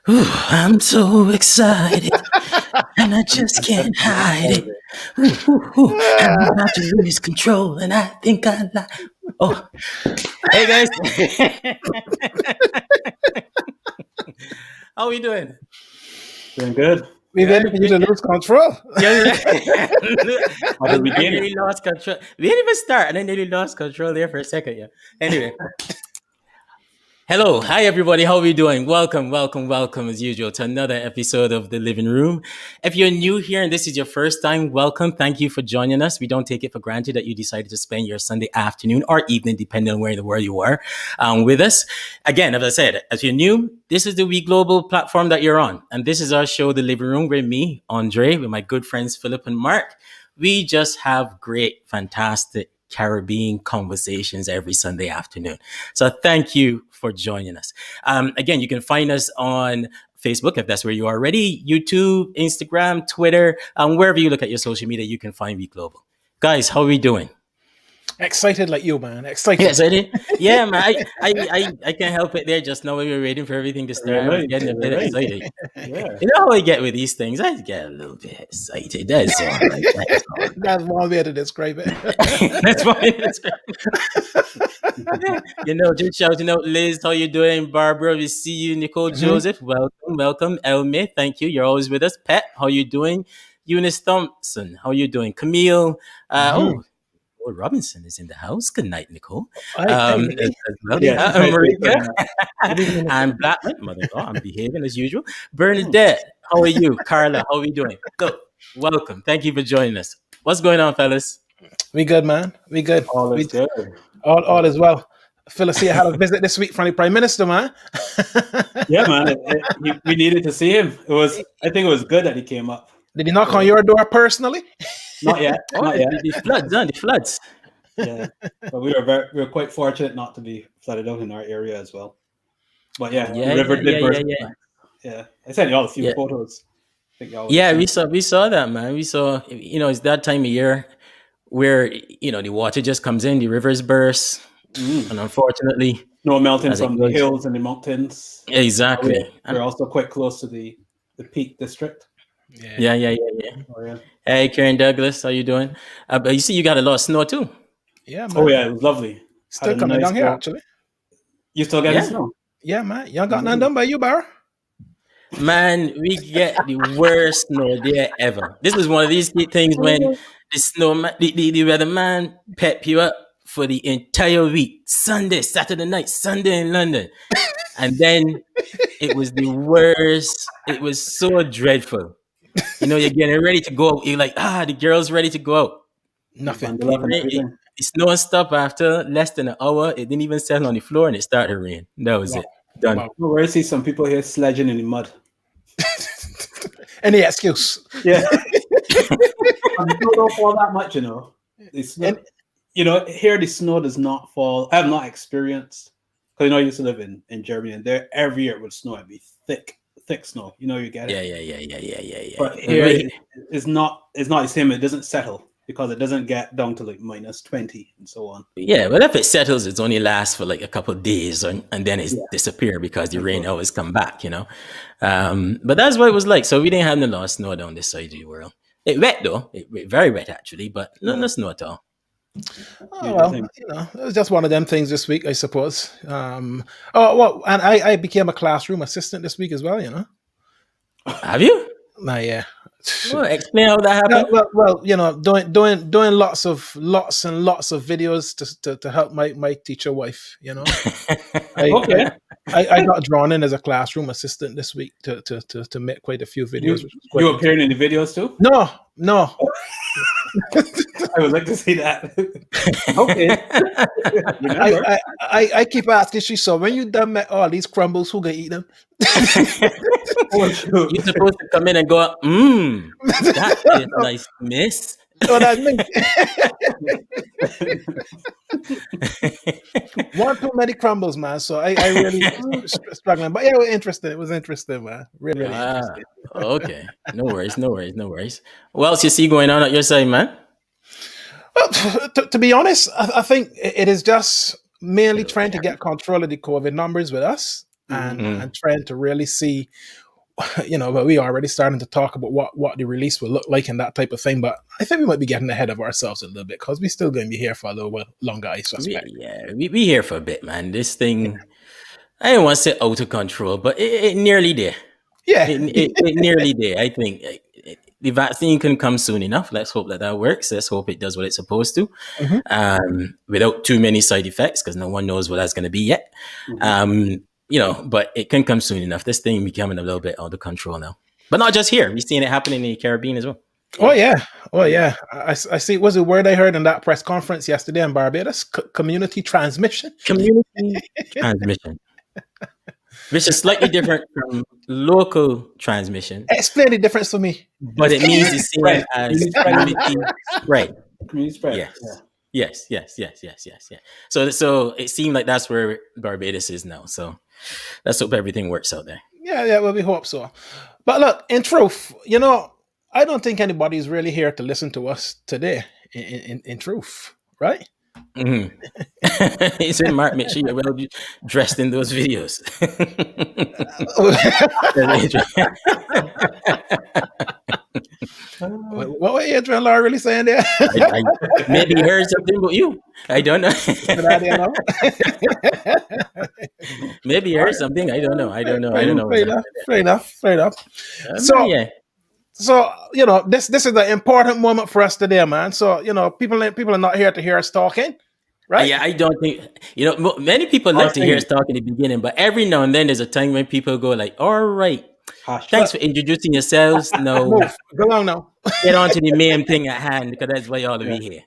I'm so excited, and I just can't hide it. I'm about to lose control, and I think I like. Oh, hey guys, how are we doing? Doing good. We waiting for you to lose control. Yeah, How did we I gain nearly it? lost control. We didn't even start, and I nearly lost control there for a second. Yeah. Anyway, hello, hi everybody. How are we doing? Welcome as usual to another episode of The Living Room. If you're new here and this is your first time, welcome. Thank you for joining us. We don't take it for granted that you decided to spend your Sunday afternoon or evening, depending on where in the world you are, with us. Again, as I said, if you're new, this is the We Global platform that you're on, and this is our show, The Living Room, where me, Andre, with my good friends Philip and Mark, we just have great, fantastic Caribbean conversations every Sunday afternoon. So thank you for joining us. Again, you can find us on Facebook, if that's where you are already, YouTube, Instagram, Twitter, wherever you look at your social media, you can find We Global. Guys, how are we doing? Excited like you, man. Excited. Yes, I did. Yeah, man. I can't help it there. Just now when we were waiting for everything to start, I was Right, getting a bit right. excited. Yeah. You know how I get with these things? I get a little bit excited. That's all. That's all. That's one way to describe it. That's why it's just shouting out Liz, how you doing? Barbara, we see you. Nicole Joseph, welcome. Elme, thank you. You're always with us. Pat, how you doing? Eunice Thompson, how you doing? Camille, Robinson is in the house. Good night, Nicole. As well. Yeah. Marika and Blackman, mother-in-law. I'm behaving as usual. Bernadette, how are you? Carla, how are we doing? So, welcome. Thank you for joining us. What's going on, fellas? We good, man. We good. All is good. All is well. Phyllis here had a visit this week from the Prime Minister, man. Yeah, man. We needed to see him. I think it was good that he came up. Did he knock on your door personally? Not yet. Not yet. The floods, huh? The floods. Yeah. But we were quite fortunate not to be flooded out in our area as well. But yeah, the river did burst. Yeah. I sent you all a few photos. We saw that, man. We saw, it's that time of year where, the water just comes in, the rivers burst. And unfortunately, no melting from the hills and the mountains. Exactly. We're also quite close to the Peak District. Yeah. Oh, yeah. Hey, Karen Douglas, how you doing? But you see, you got a lot of snow too. Yeah, man. Oh yeah, it was lovely. Still coming down here, actually. You still getting snow? Yeah, man. You got none done by you, Barra? Man, we get the worst snow there ever. This is one of these things when the snowman, the weatherman pep you up for the entire week. Sunday, Saturday night, Sunday in London. And then it was the worst. It was so dreadful. You're getting ready to go out. You're like, the girl's ready to go out. Nothing. The snow stopped after less than an hour. It didn't even settle on the floor and it started to rain. That was it. Done. Wow. I see some people here sledging in the mud. Any excuse. Yeah. People don't fall that much, here the snow does not fall. I have not experienced, because I used to live in Germany, and there every year it would snow. It'd be thick snow. You get it. Yeah. But here it's not the same. It doesn't settle because it doesn't get down to like minus 20 and so on. Yeah, but if it settles, it only lasts for like a couple of days, and then it disappears because the rain always come back. But that's what it was like. So we didn't have no lot of snow down this side of the world. It wet though. It very wet actually, but no snow at all. Oh, well, it was just one of them things this week, I suppose. And I became a classroom assistant this week as well, Have you? Yeah. Well, explain how that happened. Doing lots and lots of videos to help my teacher wife, Okay. I got drawn in as a classroom assistant this week to make quite a few videos. You appearing in the videos too? No. I would like to see that. Okay. I keep asking, so when you done make all these crumbles, who gonna eat them? You're supposed to come in and go, that is nice, miss. So that's me. One too many crumbles, man. So I really struggling. But yeah, it was interesting, man. Really interesting. Okay. No worries. What else you see going on at your side, man? Well, to be honest, I think it is just mainly trying to get control of the COVID numbers with us. and trying to really see, but we are already starting to talk about what the release will look like and that type of thing. But I think we might be getting ahead of ourselves a little bit because we're still going to be here for a little while longer, I suspect. We here for a bit, man. This thing, I don't want to say out of control, but it nearly there. Yeah. It nearly there. I think the vaccine can come soon enough. Let's hope that works. Let's hope it does what it's supposed to, without too many side effects, because no one knows what that's going to be yet. But it can come soon enough. This thing becoming a little bit out of control now. But not just here. We're seeing it happening in the Caribbean as well. Oh, yeah. I see. Was the word I heard in that press conference yesterday in Barbados? Community transmission. Community transmission. Which is slightly different from local transmission. Explain the difference for me. But it means the same as community spread. Community spread. Yes. So it seemed like that's where Barbados is now. So let's hope everything works out there. Yeah, well, we hope so. But look, in truth, I don't think anybody's really here to listen to us today, in truth, right? He said, Mark, make sure you're well dressed in those videos. What were Adrian Law really saying there? I maybe he heard something about you. I don't know. Maybe he heard something. I don't know. Fair enough. So, this is an important moment for us today, man. So, people are not here to hear us talking, right? Yeah, I don't think, many people like to hear us talk in the beginning, but every now and then there's a time when people go like, all right, thanks for introducing yourselves. No, go on now. Get on to the main thing at hand, because that's why you ought to be here.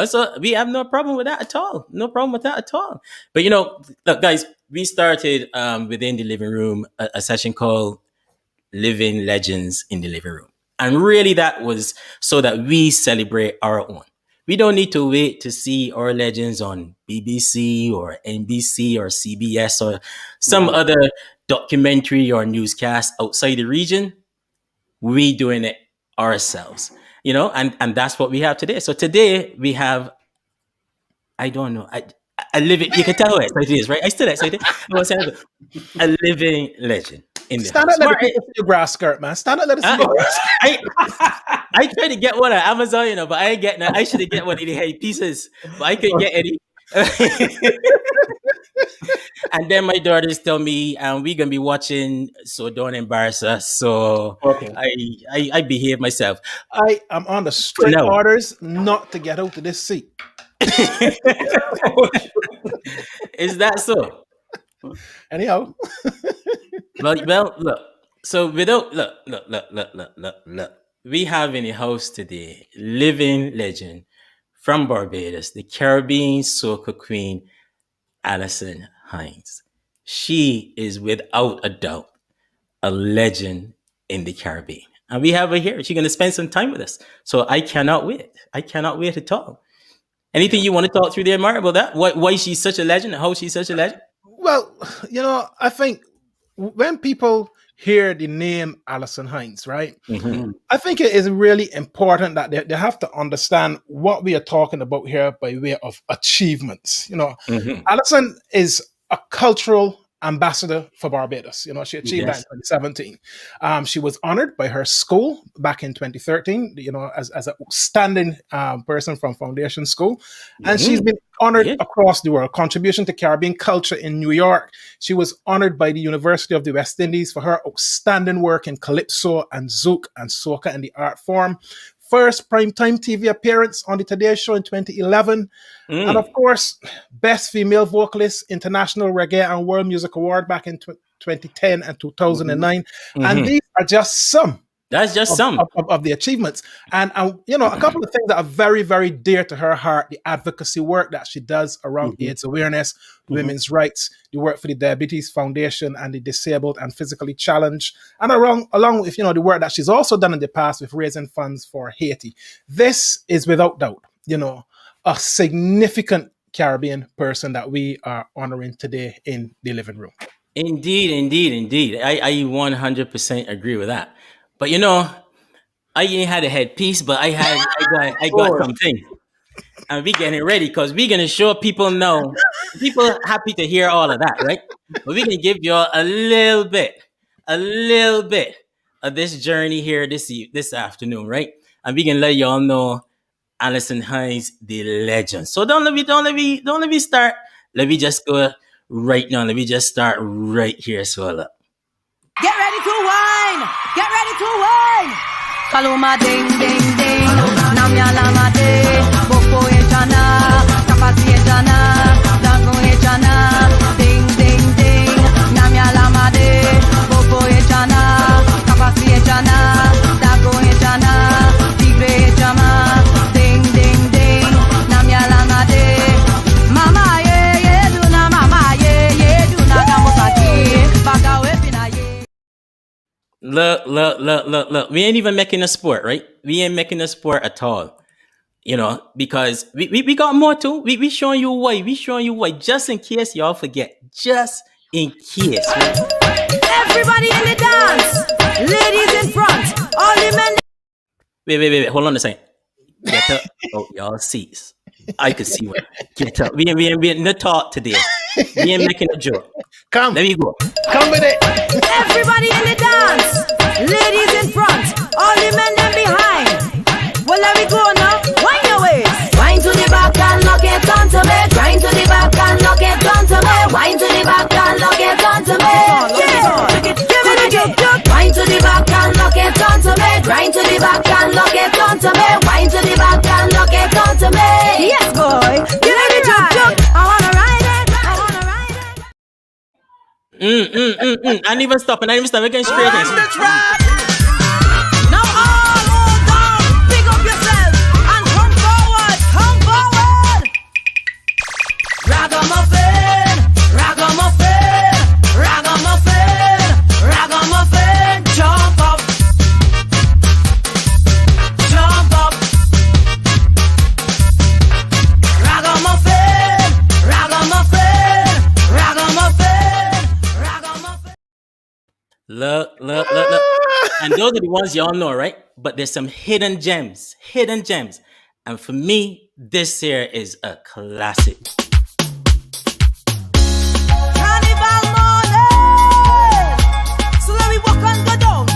So we have no problem with that at all. But look, guys, we started within the living room a session called Living Legends in the Living Room. And really that was so that we celebrate our own. We don't need to wait to see our legends on BBC or NBC or CBS or some other documentary or newscast outside the region. We doing it ourselves, and that's what we have today. So today we have, I don't know, I live it. You can tell how excited it is, right? I still excited. A living legend in the Stand up, let us see your grass skirt, man. Stand up, let us see your grass. I tried to get one on Amazon, but I ain't getting that. I should have get one of the heavy pieces, but I couldn't get any. And then my daughters tell me, we're gonna be watching, so don't embarrass us. So okay. I behave myself. I am on the strict orders not to get out of this seat. Is that so? Anyhow. well, look. So look. We have in the house today living legend from Barbados, the Caribbean soca queen, Alison Hinds. She is without a doubt a legend in the Caribbean. And we have her here. She's going to spend some time with us. So I cannot wait. At all. Anything you want to talk through there, Mark, about that? Why she's such a legend and how she's such a legend? Well, I think when people hear the name Alison Hinds, right? Mm-hmm. I think it is really important that they have to understand what we are talking about here by way of achievements. Alison is a cultural ambassador for Barbados. She achieved that in 2017. She was honored by her school back in 2013, as an outstanding person from Foundation School. And she's been honored across the world. Contribution to Caribbean culture in New York. She was honored by the University of the West Indies for her outstanding work in calypso and zouk and soca in the art form. First primetime TV appearance on the Today Show in 2011. And of course, Best Female Vocalist, International Reggae and World Music Award back in 2010 and 2009. And these are just some. That's just some of the achievements. And a couple of things that are very, very dear to her heart: the advocacy work that she does around AIDS awareness, women's rights, the work for the Diabetes Foundation and the disabled and physically challenged, and along with the work that she's also done in the past with raising funds for Haiti. This is without doubt, a significant Caribbean person that we are honoring today in the living room. Indeed. I 100% agree with that. But I ain't had a headpiece, but I got something. and we getting ready because we're gonna show people know. People happy to hear all of that, right? But we can give y'all a little bit of this journey here this afternoon, right? And we can let y'all know Alison Hinds, the legend. So don't let me start. Let me just go right now. Let me just start right here. So look. Get ready to wine. Get ready to wine. Kaluma ding ding ding. Namya lama de. Boko echana. Kapati echana. Dango echana. Ding ding ding. Namya lama de. Boko echana. Kapati echana. Dango echana. Tigre echama. Ding ding ding. Namya lama de. Mama ye do na mama ye do na damosaki. Baka wepina ye. Look. We ain't even making a sport, right? We ain't making a sport at all. You know, because we got more too. We showing you why. We showing you why. Just in case y'all forget. Just in case. Right? Everybody in the dance. Ladies in front. All the men. Wait. Hold on a second. Get up. Oh, y'all seats. I could see one. Get up. We ain't no talk today. We ain't making a joke. Come. Let me go. Come with it. Everybody in the dance. Ladies in front. All the men them behind. Well, let me go now. Wind your waist. Wind to the back and lock it onto me. Grind to the back and lock it onto me. Wind to the back and lock it onto me. Give me the juke. Wind to the back and lock it onto me. Grind to the back and lock it onto me. Wind to the back and lock it onto me. Yes, boy. Give me the juke. I wanna ride it. I wanna ride it. I didn't even stop. We're getting straight in. Now all down, pick up yourself and come forward, come forward. Ragamuffin, ragamuffin, ragamuffin, ragamuffin, jump up, jump up. Ragamuffin, ragamuffin, ragamuffin, ragamuffin. Look. And those are the ones y'all know, right? But there's some hidden gems. And for me, this here is a classic. Carnival morning. So let me walk on the down,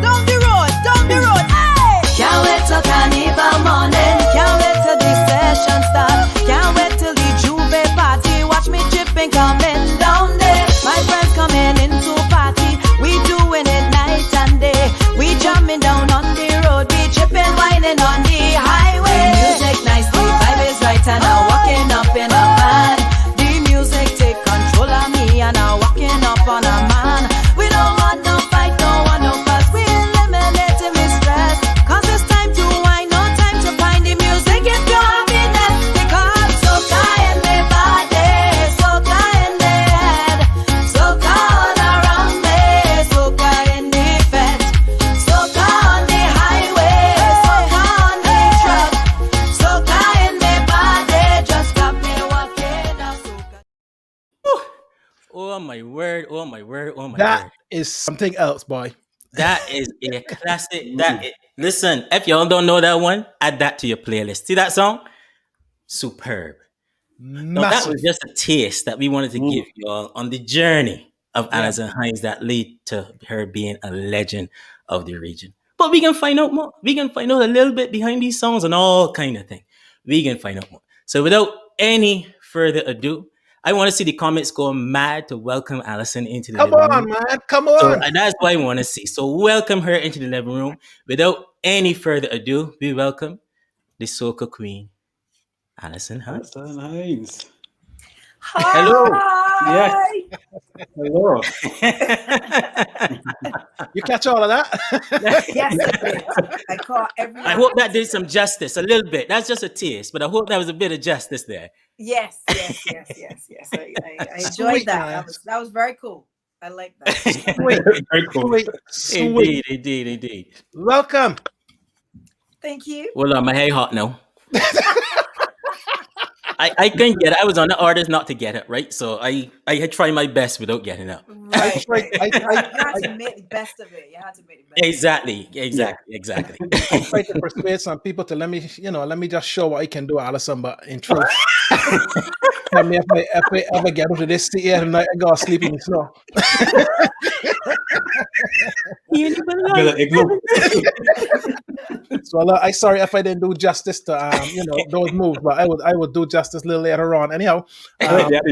down the road, hey! Can't wait till carnival morning, can't wait till the session start, can't wait till the Juve party, watch me tripping coming down there, my friends coming into party, we doing it night and day, we jamming down on the road, we tripping, whining on the highway, the music nice, the vibe is right and I'm walking up in a van, the music take control of me and I'm walking up on a man, we don't want no fight, don't want no fuss, we eliminating the stress, cause it's time to wine, no time to find the music, it's your happiness, because soca in the body, soca in the head, soca all around me, soca in the fete, soca on the highway, soca on the truck, soca in the body, just got me walking up, soca. Oh my word. That is something else, boy. That is a classic. Listen, if y'all don't know that one, add that to your playlist. See that song? Superb. Now, that was just a taste that we wanted to give y'all on the journey of Alison Hinds that lead to her being a legend of the region. But we can find out more. We can find out a little bit behind these songs and all kind of thing. We can find out more. So without any further ado, I want to see the comments go mad to welcome Alison into the Come living on, room. man. Come on. So that's what I want to see. So welcome her into the living room. Without any further ado, we welcome the soca queen, Alison Hinds. Alison Hinds. Hi. Hello. Yes. Hello. You catch all of that? Yes, I did. I caught every. I hope that did some justice, a little bit. That's just a taste, but I hope that was a bit of justice there. Yes. I enjoyed that. That was very cool. I like that. Very cool. Sweet. Indeed. Welcome. Thank you. Well, my hair hot now. I couldn't get it. I was on the orders not to get it, right? So I had tried my best without getting it. Right. You had to make the best of it. You had to make the best. Exactly. I tried to persuade some people to let me just show what I can do, Alison. But in truth, tell me if I ever get into this seat here tonight, I go sleep in the snow. So I sorry if I didn't do justice to those moves, but I would do justice a little later on. Anyhow, I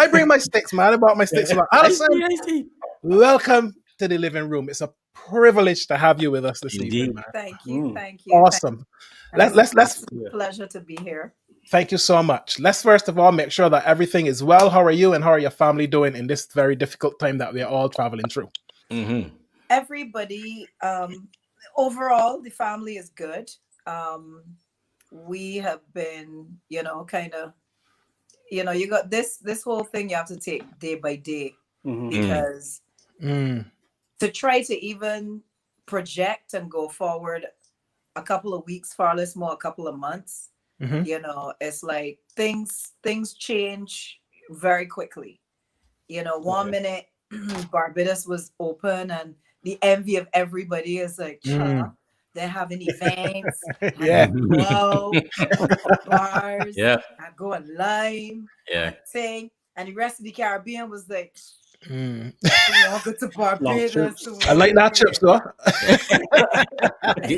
bring my sticks, man. I bought my sticks. Alison, I see. welcome to the living room. It's a privilege to have you with us this evening, man. Thank you. Awesome. Let's pleasure to be here. Thank you so much. Let's first of all make sure that everything is well. How are you and how are your family doing in this very difficult time that we are all traveling through? Mm-hmm. Everybody, overall, the family is good. We have been, you got this whole thing you have to take day by day, because to try to even project and go forward a couple of weeks, far less more, a couple of months, it's like things change very quickly. One minute Barbados was open and the envy of everybody is like, they're having events, bars, going live, thing, and the rest of the Caribbean was like, go to Barbados. I like that chips though.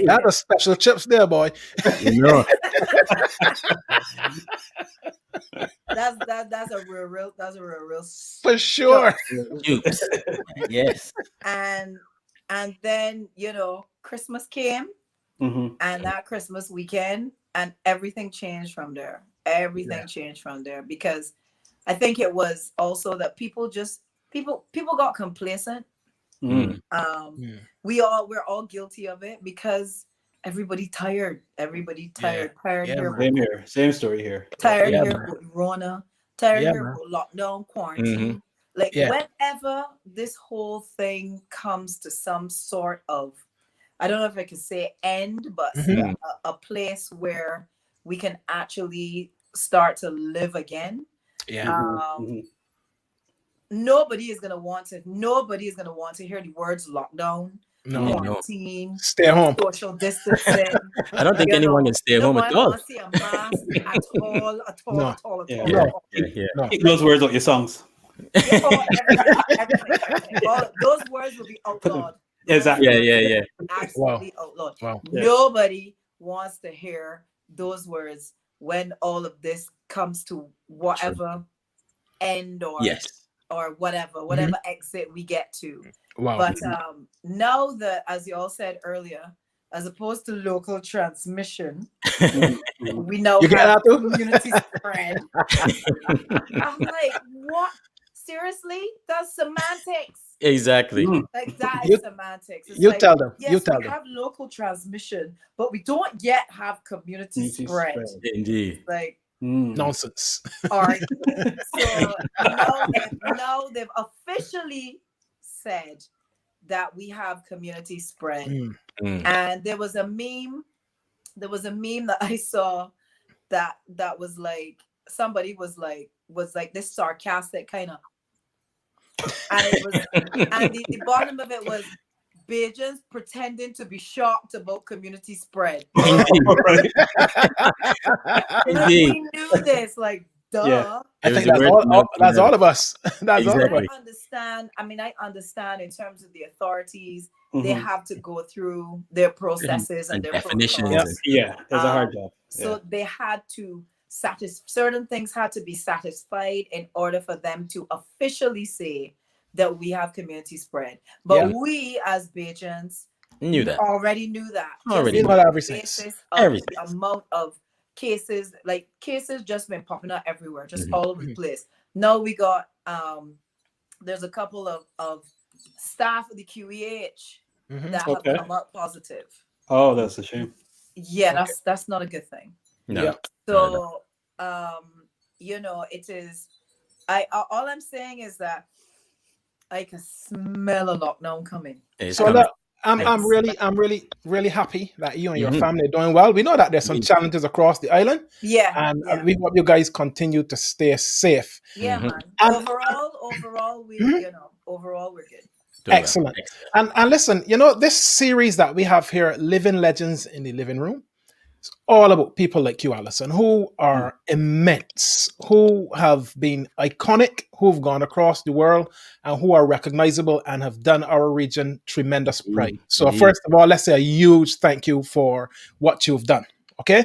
That's a special chips there, boy. That's a real for sure. Yes. And then Christmas came, and that Christmas weekend, and everything changed from there. Changed from there, because I think it was also that people got complacent. We're all guilty of it, because everybody tired. Same story here. Tired here with Rona. Tired here with lockdown, quarantine. Whenever this whole thing comes to some sort of, I don't know if I can say end, but a place where we can actually start to live again. Nobody is gonna want to hear the words lockdown, quarantine, stay home, social distancing. I don't think anyone can stay home at all. I see a mask at all. Take those words out your songs. Everything. Those words will be outlawed. Exactly. Yeah. Absolutely outlawed. Wow. Nobody wants to hear those words when all of this comes to whatever end or whatever exit we get to. Wow. But now that, as you all said earlier, as opposed to local transmission, we now have community spread. I'm like, what? Seriously? That's semantics. Exactly. Like, that is semantics. It's tell them. Yes, we have local transmission, but we don't yet have community spread. Indeed. Like, nonsense. All right. So now they've officially said that we have community spread. And there was a meme that I saw that was like, somebody was like this sarcastic kind of, and it was, and the bottom of it was Bajans pretending to be shocked about community spread. We knew this, like, duh. Yeah. I think that's all of us. That's all of us. I understand in terms of the authorities, they have to go through their processes and their definitions. It's a hard job. So they had to certain things had to be satisfied in order for them to officially say that we have community spread. But we as Bajans already knew that. Already knew everything. The amount of cases just been popping up everywhere, just all over the place. Now we got there's a couple of staff of the QEH that have come up positive. Oh, that's a shame. Yeah, that's not a good thing. No. Yeah. So it is, all I'm saying is that I can smell a lockdown coming. So I'm really happy that you and your family are doing well. We know that there's some challenges across the island. And we hope you guys continue to stay safe. Yeah, man. Overall, we're good. Excellent. And listen, this series that we have here, Living Legends in the Living Room, it's all about people like you, Alison, who are immense, who have been iconic, who've gone across the world, and who are recognizable and have done our region tremendous pride. So first of all, let's say a huge thank you for what you've done. Okay,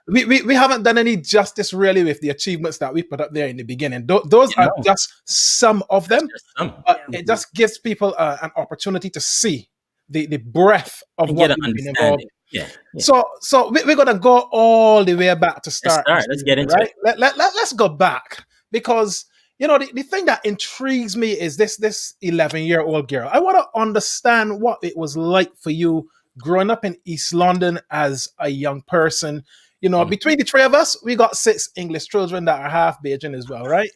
we haven't done any justice really with the achievements that we put up there in the beginning. Those are just some of them, but it just gives people an opportunity to see the breadth of what you've been involved in. Yeah. So we're gonna go all the way back to start. Let's get into it. Let's go back, because the thing that intrigues me is this 11-year-old girl. I want to understand what it was like for you growing up in East London as a young person. Between the three of us, we got 6 English children that are half Bajan as well, right?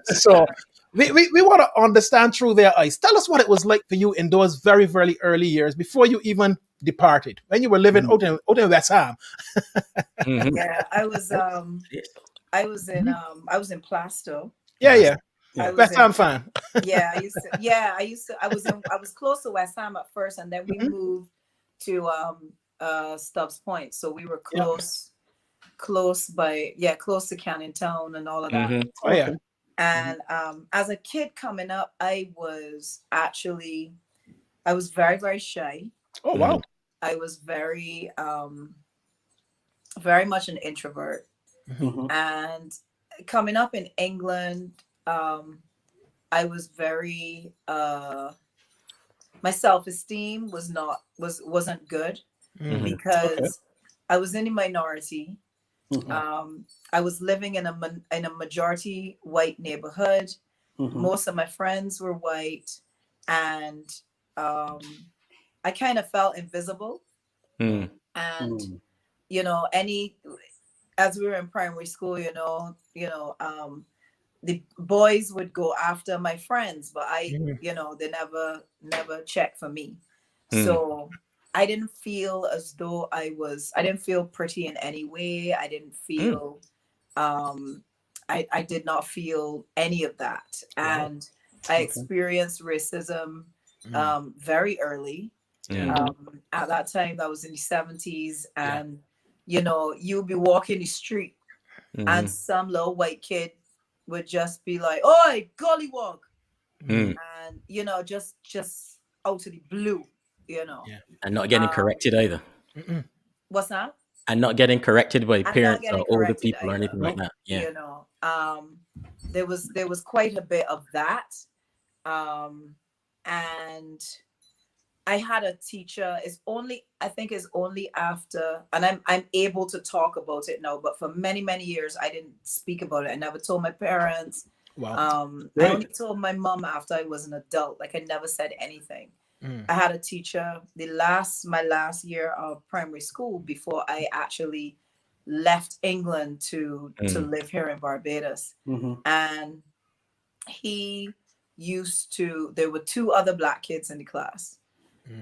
So we want to understand through their eyes. Tell us what it was like for you in those very, very early years before you even departed, when you were living out in West Ham. Yeah, I was in Plasto. Yeah. West Ham fan. I was close to West Ham at first, and then we moved to Stubbs Point, so we were close to Canning Town and all of that. Oh yeah. And as a kid coming up, I was very, very shy. Oh wow. I was very very much an introvert. And coming up in England, I was very my self-esteem wasn't good, because I was in a minority. I was living in a majority white neighborhood. Most of my friends were white, and I kind of felt invisible. And as we were in primary school, the boys would go after my friends, but they never checked for me. So I didn't feel as though I didn't feel pretty in any way. I didn't feel, I did not feel any of that. And I experienced racism very early. At that time, that was in the 70s. And, you'll be walking the street and some little white kid would just be like, "Oi, gollywog," and just out of the blue, and not getting corrected either. What's that? And not getting corrected by parents or older people or anything like that. Yeah, there was quite a bit of that, and I had a teacher. I think it's only after, and I'm able to talk about it now, but for many, many years I didn't speak about it. I never told my parents. Wow. I only told my mom after I was an adult. Like, I never said anything. I had a teacher my last year of primary school before I actually left England to live here in Barbados. And there were 2 other Black kids in the class.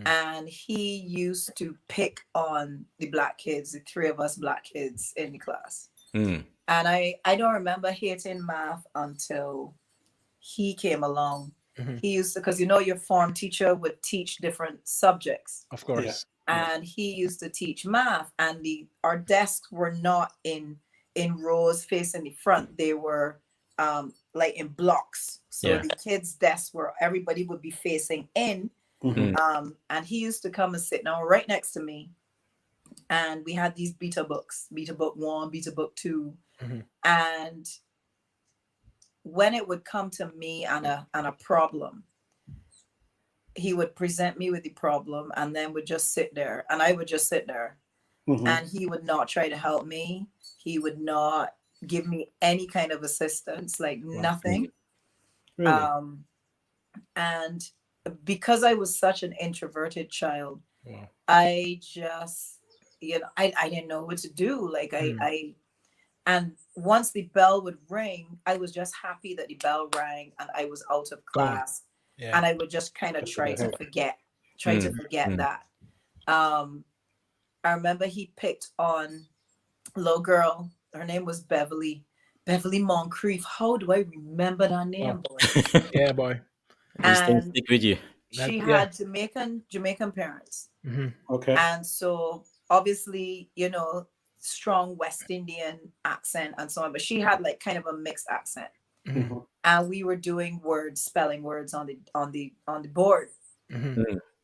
And he used to pick on the Black kids, the 3 of us Black kids in the class. And I don't remember hating math until he came along. He used to, because your form teacher would teach different subjects. Of course. And he used to teach math, and our desks were not in rows facing the front. They were like in blocks. So the kids' desks everybody would be facing in. And he used to come and sit down right next to me, and we had these beta books, beta book 1, beta book 2. And when it would come to me and a problem, he would present me with the problem, and then would just sit there, and I would just sit there. And he would not try to help me. He would not give me any kind of assistance, like nothing. Really? And because I was such an introverted child, I just, I didn't know what to do. Like and once the bell would ring, I was just happy that the bell rang and I was out of class. And I would just kind of try to forget try to forget that. I remember he picked on a little girl. Her name was Beverly Moncrief. How do I remember that name, boy? Yeah, boy. These things stick with you. She had Jamaican parents. Okay. And so obviously, you know, strong West Indian accent and so on, but she had like kind of a mixed accent. And we were doing spelling words on the board.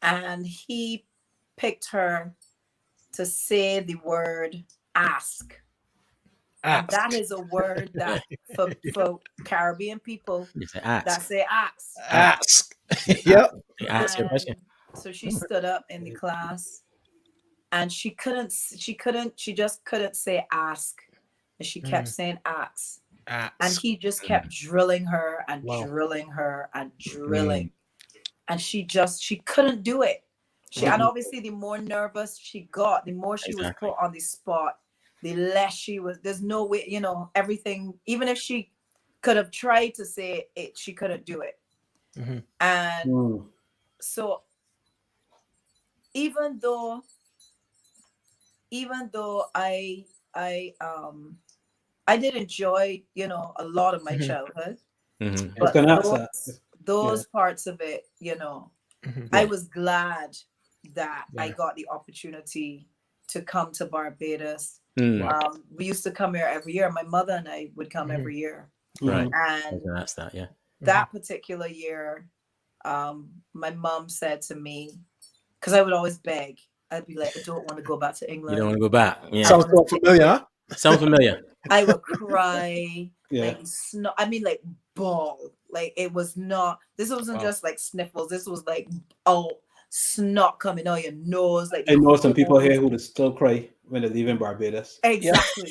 And he picked her to say the word ask. And that is a word that for Caribbean people that say ask. Ask. Yep. Ask your question. So she stood up in the class and she just couldn't say ask. And she kept saying ask. And he just kept drilling her and drilling her and drilling. And she couldn't do it. And obviously the more nervous she got, the more she was put on the spot, the less she was. There's no way, you know, everything, even if she could have tried to say it, she couldn't do it. And so even though I did enjoy, you know, a lot of my childhood, but those parts of it, you know, I was glad that I got the opportunity to come to Barbados. We used to come here every year. My mother and I would come every year. Right. And that's that, yeah. That particular year, my mom said to me, because I would always beg, I'd be like, I don't want to go back to England. You don't want to go back. Yeah. Sounds so familiar. Sound familiar. I would cry, like bawl. Like it was not, this wasn't just like sniffles. This was like, snot coming out your nose. Like I know some people here who would still cry when they're leaving Barbados. Exactly.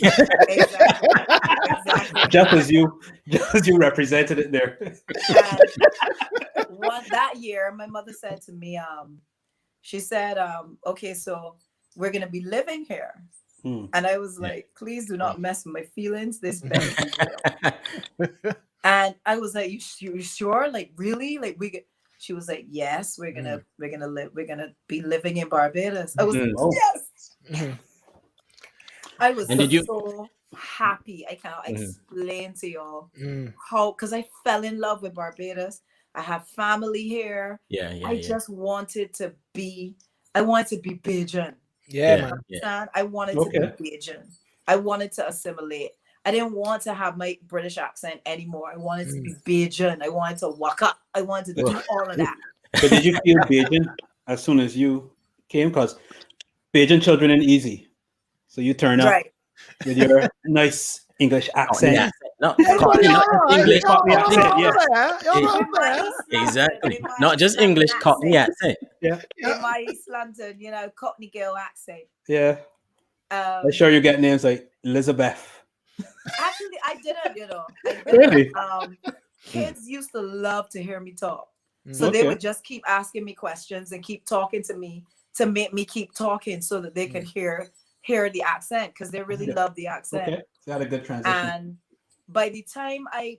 Just as you represented it there. That year, my mother said to me, she said, okay, so we're gonna be living here. And I was like, please do not mess with my feelings this bad. And I was like, you sure? Like really? Like she was like, yes, we're gonna be living in Barbados. I was like, yes. I was so happy. I cannot explain to y'all how, because I fell in love with Barbados. I have family here. I just wanted to be Bajan. I wanted to be Bajan. I wanted to assimilate. I didn't want to have my British accent anymore. I wanted to be Bajan. I wanted to walk up. I wanted to do all of that. But did you feel Bajan as soon as you came? Because Bajan children ain't easy. So you turn up with your nice English accent. Not English Cockney accent. Exactly. Not just English Cockney accent. Yeah. In my East London, you know, Cockney girl accent. Yeah. I'm sure you get names like Elizabeth. Actually, I didn't, you know. Really? Kids used to love to hear me talk. So they would just keep asking me questions and keep talking to me to make me keep talking so that they could hear the accent, because they really love the accent. Okay. So you had a good transition. And by the time I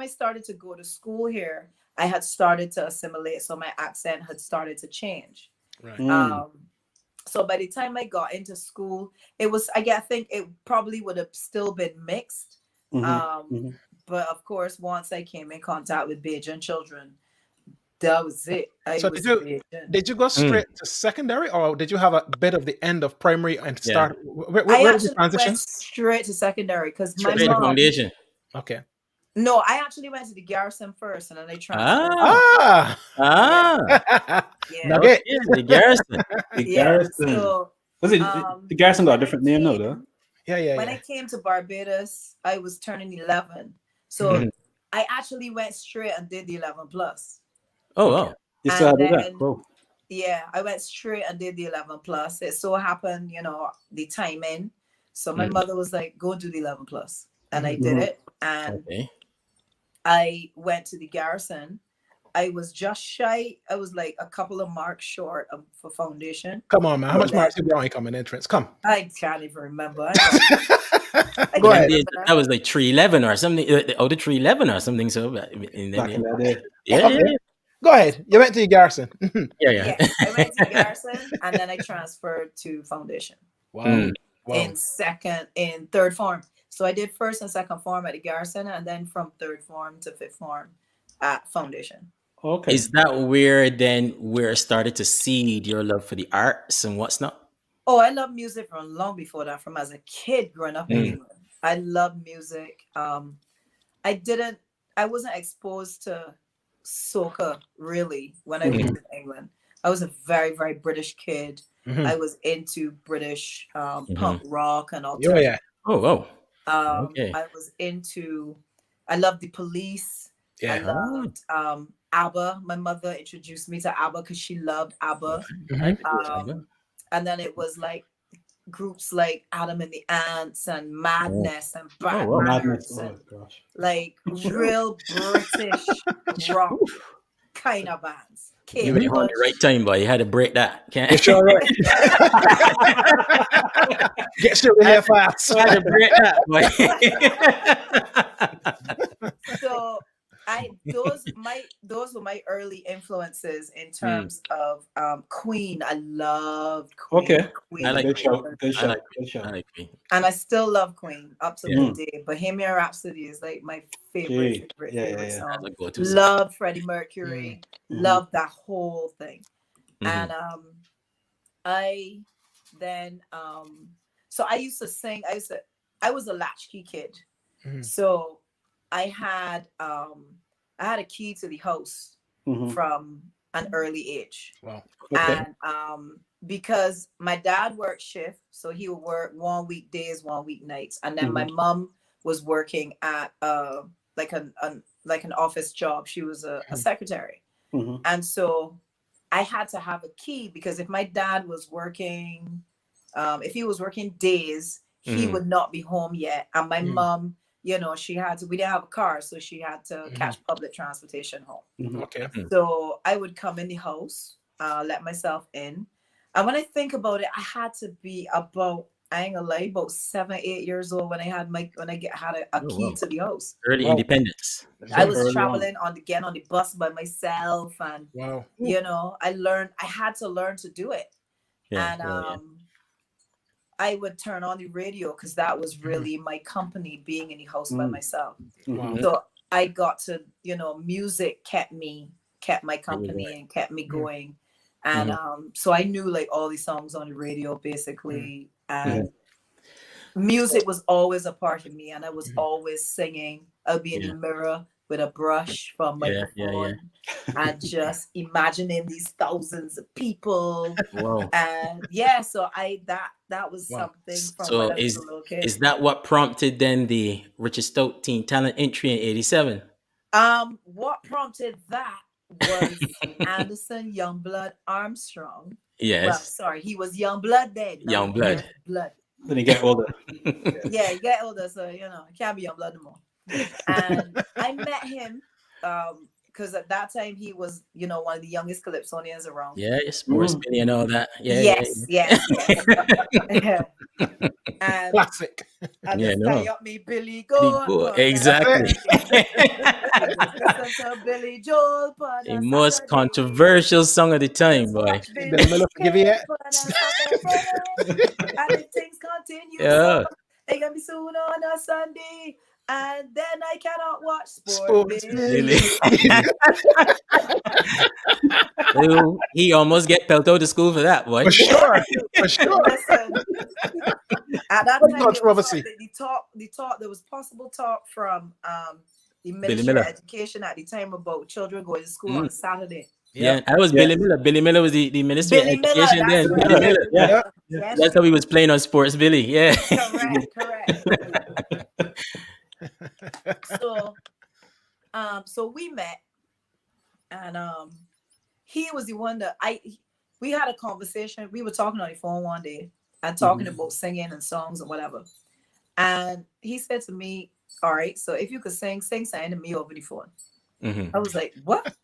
started to go to school here, I had started to assimilate, so my accent had started to change. Right. So by the time I got into school, it was, I think it probably would have still been mixed. But of course, once I came in contact with Bajan children, that was it. Did you go straight to secondary, or did you have a bit of the end of primary and start? Where did you transition? Went straight to secondary because my mom. Foundation. Okay. No, I actually went to the Garrison first, and then I transferred. Okay, the Garrison. The Garrison. So, was it the Garrison got a different name now, though? When I came to Barbados, I was turning 11, so I actually went straight and did the 11 plus. Oh wow! You still had that? Cool. Yeah, I went straight and did the 11 plus. It so happened, you know, the timing. So my mother was like, "Go do the 11 plus," and I did it. And I went to the Garrison. I was just shy. I was like a couple of marks short for foundation. Come on, man. How much marks did you only come in entrance? Come. I can't even remember. Go ahead. That was like 311 or something. The 311 or something. So back in that day. Okay. Go ahead. You went to your Garrison. Yeah. I went to Garrison and then I transferred to Foundation. Wow. In third form. So I did first and second form at the Garrison, and then from third form to fifth form at Foundation. Okay. Is that where it started to seed your love for the arts and what's not? Oh, I love music from long before that, from as a kid growing up in England. I love music. I wasn't exposed to soca really when I lived in England. I was a very, very British kid. I was into British punk rock and all that. Yeah. Oh, wow. I loved the Police. Yeah. I loved ABBA. My mother introduced me to ABBA because she loved ABBA. And then it was like groups like Adam and the Ants and Madness and Madness and like real British rock kind of bands. You were on the right time, boy. You had to break that. Can't It's all right. Get straight with here fast. You had to break that, boy. So those were my early influences in terms of Queen. I loved Queen. Okay. Queen. I like Good show. I like Queen. And I still love Queen up to this day. Bohemian Rhapsody is like my favorite song. Love Freddie Mercury. Love that whole thing. And so I used to sing. I was a latchkey kid. So I had a key to the house from an early age. Wow. Okay. And because my dad worked shift, so he would work 1 week days, 1 week nights, and then my mom was working at like an office job. She was a secretary, and so I had to have a key because if my dad was working, if he was working days, he would not be home yet, and my mom. You know, we didn't have a car, so she had to catch public transportation home. Okay. So I would come in the house, let myself in. And when I think about it, I had to be about 7, 8 years old when I had a key to the house. Early independence. I was traveling on the bus by myself, and you know, I had to learn to do it. I would turn on the radio because that was really my company, being in the house by myself. So I got to, you know, music kept my company and kept me going. And so I knew like all the songs on the radio basically. And music was always a part of me, and I was always singing. I'd be in the mirror with a brush from microphone and just imagining these thousands of people. Wow. And so that was something from so when I was a little kid. Is that what prompted then the Richard Stout Teen Talent entry in 87? What prompted that was Anderson Youngblood Armstrong. Yes. Well, sorry, he was Youngblood then. Youngblood. Then you get older. Yeah, you get older, so you know, can't be Youngblood anymore. And I met him because at that time he was, you know, one of the youngest calypsonians around. Yeah, sports Billy and all that. Yes. And classic. And tie up me Billy Gold. Exactly. Billy Joel. The most controversial song of the time, boy. Give it. And if things continue, they gonna be soon on a Sunday. And then I cannot watch sports. Billy. He almost get pelted out of school for that, boy. For sure. Listen, at that time, there was possible talk from the Ministry of Education at the time about children going to school on Saturday. Yeah, I was Billy Miller. Billy Miller was the Ministry of Education then. Billy Miller. Yeah. Yes. That's how he was playing on Sports Billy. Yeah. Correct. So we met, and he was the one that we had a conversation. We were talking on the phone one day and talking about singing and songs or whatever. And he said to me, "All right, so if you could sing something to me over the phone." I was like, "What?"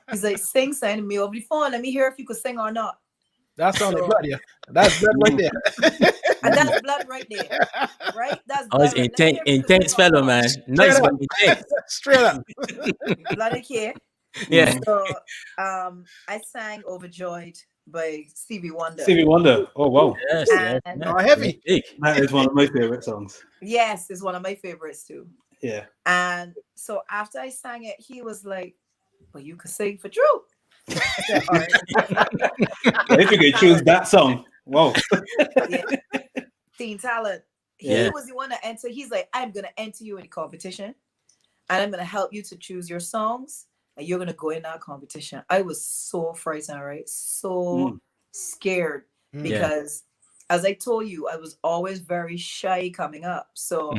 He's like, "Sing something to me over the phone. Let me hear if you could sing or not." That's on the blood, yeah. That's blood right there. And that's blood right there, right? That's blood. Intense fellow, man. Nice, but intense. Straight up. Blood in here. Yeah. So I sang Overjoyed by Stevie Wonder. Stevie Wonder. Oh wow. Yes. And heavy. That is one of my favorite songs. yes, it's one of my favorites too. Yeah. And so after I sang it, he was like, "Well, you could sing for Drew." I said, "All right." If you could choose that song, wow. Yeah. Teen Talent. He was the one to enter. He's like, "I'm gonna enter you in the competition, and I'm gonna help you to choose your songs, and you're gonna go in that competition." I was so frightened, right? So scared because, as I told you, I was always very shy coming up. So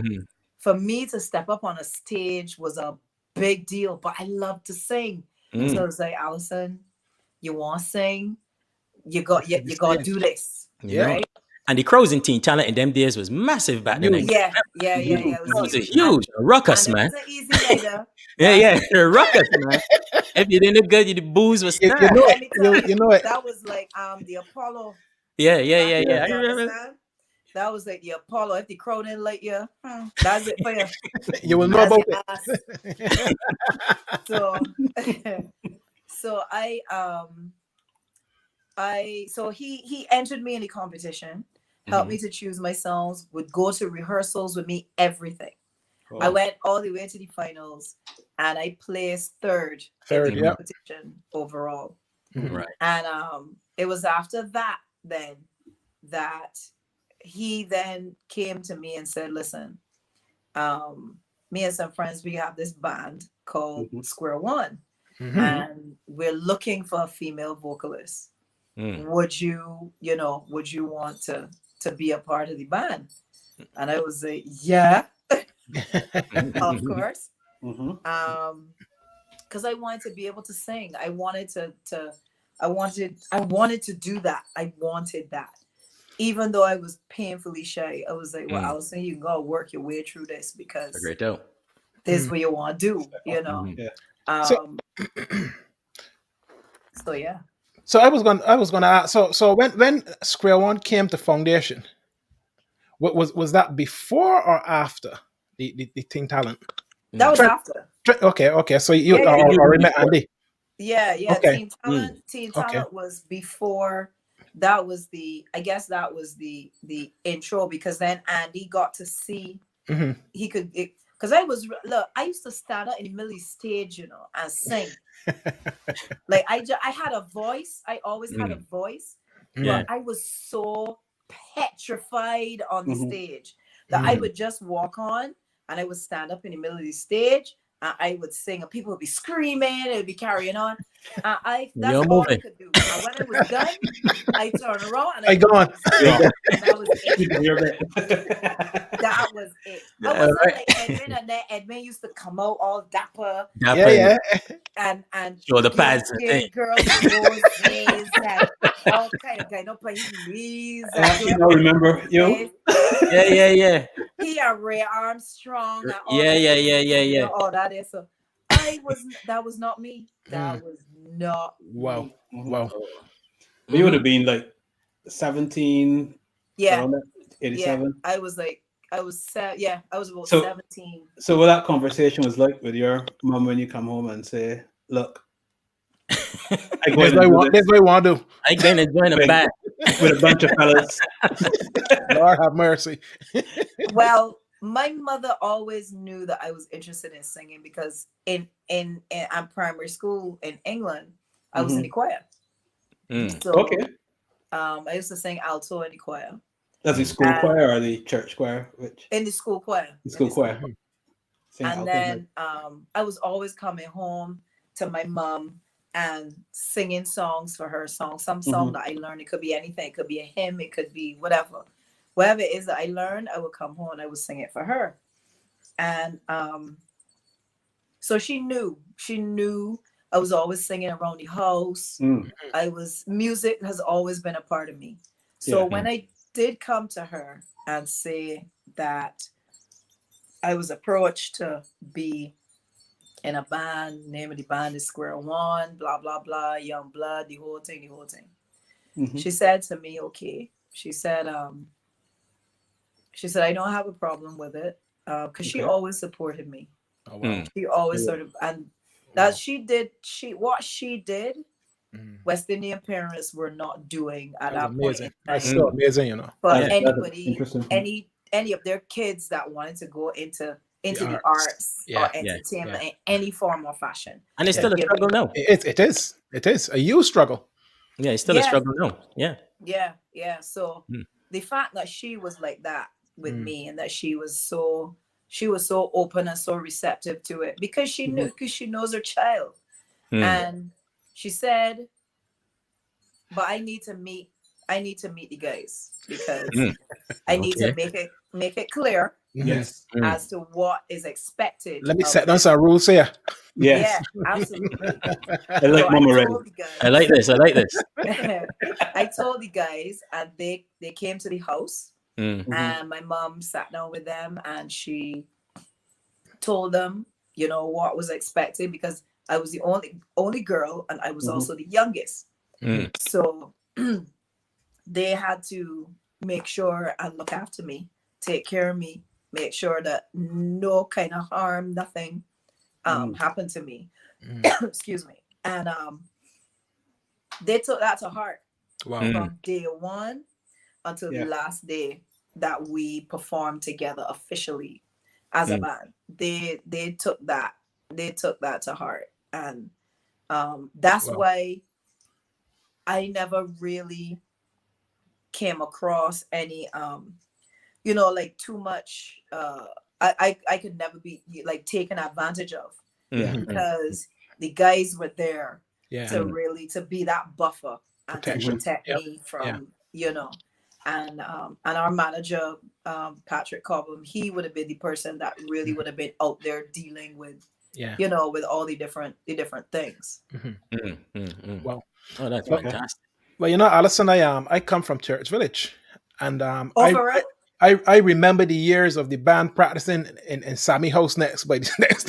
for me to step up on a stage was a big deal. But I love to sing, so I was like, "Alison, you want to sing? You got to do this, right?" And the crowds in Teen Talent in them days was massive back then. Yeah. It was a huge ruckus, man. It was an easy later. Yeah, ruckus, man. If you didn't look good, the booze was you know it. That was like the Apollo. Yeah. I remember. That was like the Apollo. If the crowd didn't like you, that's it for you. You will know about it. So so he entered me in the competition, helped me to choose my songs, would go to rehearsals with me, everything. Oh. I went all the way to the finals and I placed third in the competition overall. Right. And it was after that then that he then came to me and said, "Listen, me and some friends, we have this band called Square One, and we're looking for a female vocalist. Would you want to be a part of the band?" And I was like, "Yeah." Of course. Because I wanted to be able to sing. I wanted to do that. I wanted that. Even though I was painfully shy, I was like, "Well, Alison, you can go work your way through this because this is what you want to do, you know." So yeah. So I was gonna ask. So when Square One came to Foundation, what was that before or after the Teen Talent? That was after. Okay. So you already met Andy. Yeah. Okay. Teen Talent was before. That was the intro, because then Andy got to see he could. Because I used to stand up in the middle of the stage, and sing. Like I had a voice. I always had a voice, but I was so petrified on the stage that I would just walk on and I would stand up in the middle of the stage and I would sing and people would be screaming, it would be carrying on. That's all I could do. And when I was done, I turned around and I gone. That was it. That was it. I wasn't like Edwin, and then Edwin used to come out all dapper. And show the pads and girls roses and all kind of guy, no play knees. I remember you. Yeah. He and Ray Armstrong. And all Yeah. All that is. So that was not me. That was not wow. me. Wow. You would have been like 17. Yeah. 87. Yeah. I was about 17. So what that conversation was like with your mom when you come home and say, "Look, that's what I want to do. I gonna join a band with a bunch of fellas." Lord have mercy. Well, my mother always knew that I was interested in singing because in primary school in England, I was in the choir. So, I used to sing alto in the choir. That's the school choir or the church choir? Which? In the school choir. The school choir. And then I was always coming home to my mom and singing songs for her, some song that I learned. It could be anything. It could be a hymn. It could be whatever. Whatever it is that I learned, I would come home and I would sing it for her. And so she knew I was always singing around the house. Music has always been a part of me. So when I did come to her and say that I was approached to be in a band, name of the band is Square One, blah, blah, blah, Young Blood, the whole thing. She said to me, okay. She said, I don't have a problem with it. Because she always supported me. Oh, wow. She always sort of, and That she did. What she did, West Indian parents were not doing at that amazing. point. That's so amazing, you know. But anybody, any of their kids that wanted to go into the arts or entertainment in any form or fashion, and it's still a struggle now. It is a huge struggle. Yeah, it's still a struggle now. Yeah. So the fact that she was like that with me, and that she was so open and so receptive to it, because she knew, because she knows her child, and she said, but I need to meet the guys, because I need to make it clear as to what is expected. Let me set down some rules here. Yeah, absolutely. I like Mama Red. I like this. I told the guys, and they came to the house, and my mom sat down with them, and she told them, you know, what was expected, because I was the only girl, and I was also the youngest. So they had to make sure and look after me, take care of me, make sure that no kind of harm, nothing happened to me. Excuse me. And they took that to heart. From day one until the last day that we performed together officially as a band. They took that to heart. And that's why I never really came across any you know, like too much I could never be like taken advantage of, because the guys were there to be that buffer and to protect me from you know, and our manager Patrick Cobham, he would have been the person that really would have been out there dealing with you know, with all the different things. Wow. Oh, that's fantastic. Well, you know, Alison, I come from Church Village, and I remember the years of the band practicing in Sammy House next door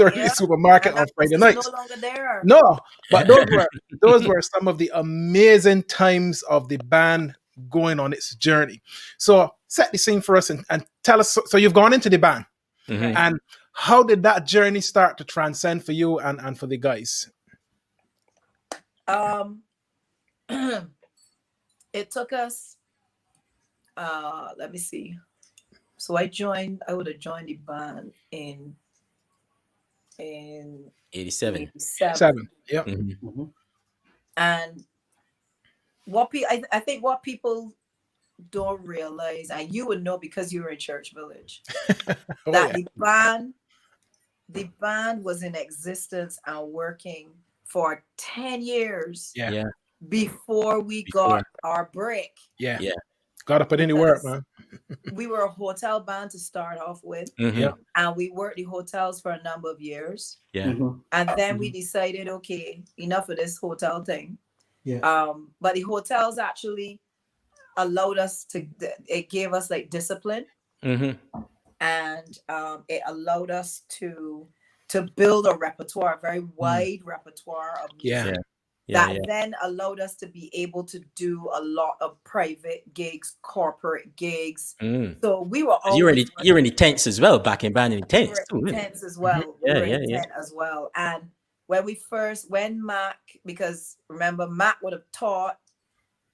to the supermarket on Friday nights. No longer there. No, but those were some of the amazing times of the band going on its journey. So set the scene for us and tell us. So you've gone into the band, and how did that journey start to transcend for you and for the guys? It took us. Let me see. So I would have joined the band in 87. Yeah. And I think what people don't realize, and you would know because you were in Church Village, that the band was in existence and working for 10 years before we got our break. Got to put in the work, man. We were a hotel band to start off with, and we worked the hotels for a number of years. And then we decided, okay, enough of this hotel thing. But the hotels actually allowed us it gave us like discipline, and it allowed us to build a repertoire, a very wide repertoire of music. Then allowed us to be able to do a lot of private gigs, corporate gigs. So we were always you're in the tents as well, back in band in the tents. We were in tents as well. As well. And when Mac, because remember Mac would have taught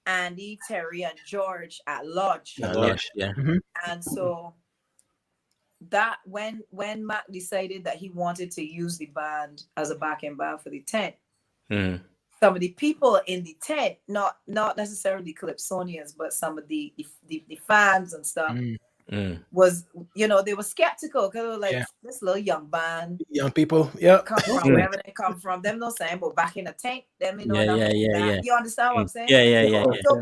Andy, Terry, and George at Lodge. And so that when Mac decided that he wanted to use the band as a backing band for the tent, some of the people in the tent, not necessarily Calypsonians, but some of the fans and stuff, was, you know, they were skeptical because they were like, this little young band, young people, come from wherever they come from. Them no saying, but back in the tent, them you know, you understand what I'm saying? So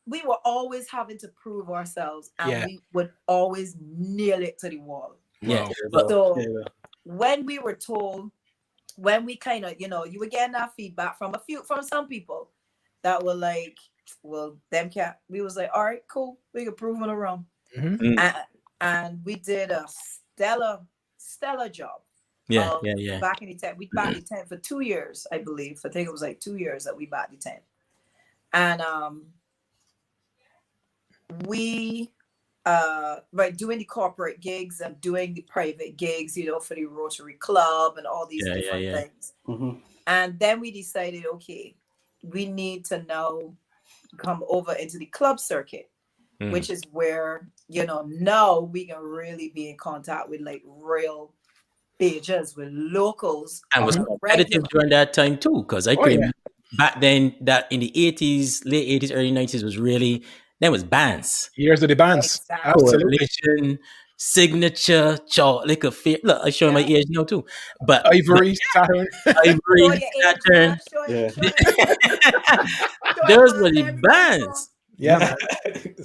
we were always having to prove ourselves, and we would always nail it to the wall. So when we were told, when we kind of, you know, you were getting that feedback from some people that were like, well, them can't. We was like, all right, cool, we can prove them wrong. And we did a stellar job. Back in the tent, we backed the tent for 2 years, I believe. I think it was like 2 years that we backed the tent, and we doing the corporate gigs and doing the private gigs, for the Rotary Club and all these different things. And then we decided, okay, we need to now come over into the club circuit, which is where, now we can really be in contact with like real pages, with locals. And was competitive during that time too, because I can back then, that in the 80s, late 80s, early 90s was really, there was bands. Years of the bands. Exactly. Absolutely. Signature, Liquor Fear. Look, I show my age now too. But Ivory, Saturn. Ivory, Saturn. Those were the bands. Yeah, man.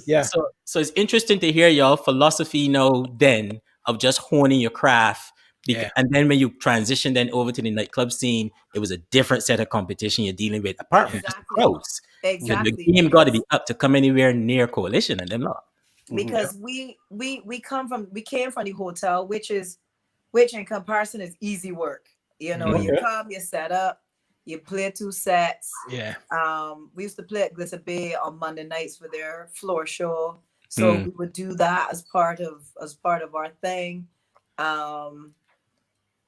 Yeah. So it's interesting to hear y'all philosophy now then of just honing your craft. And then when you transition then over to the nightclub scene, it was a different set of competition you're dealing with, apart from just crowds. Exactly. The game got to be up to come anywhere near Coalition and them lot. Because we came from the hotel, which in comparison is easy work. You come, you set up, you play 2 sets. Yeah. We used to play at Glitter Bay on Monday nights for their floor show. So we would do that as part of our thing.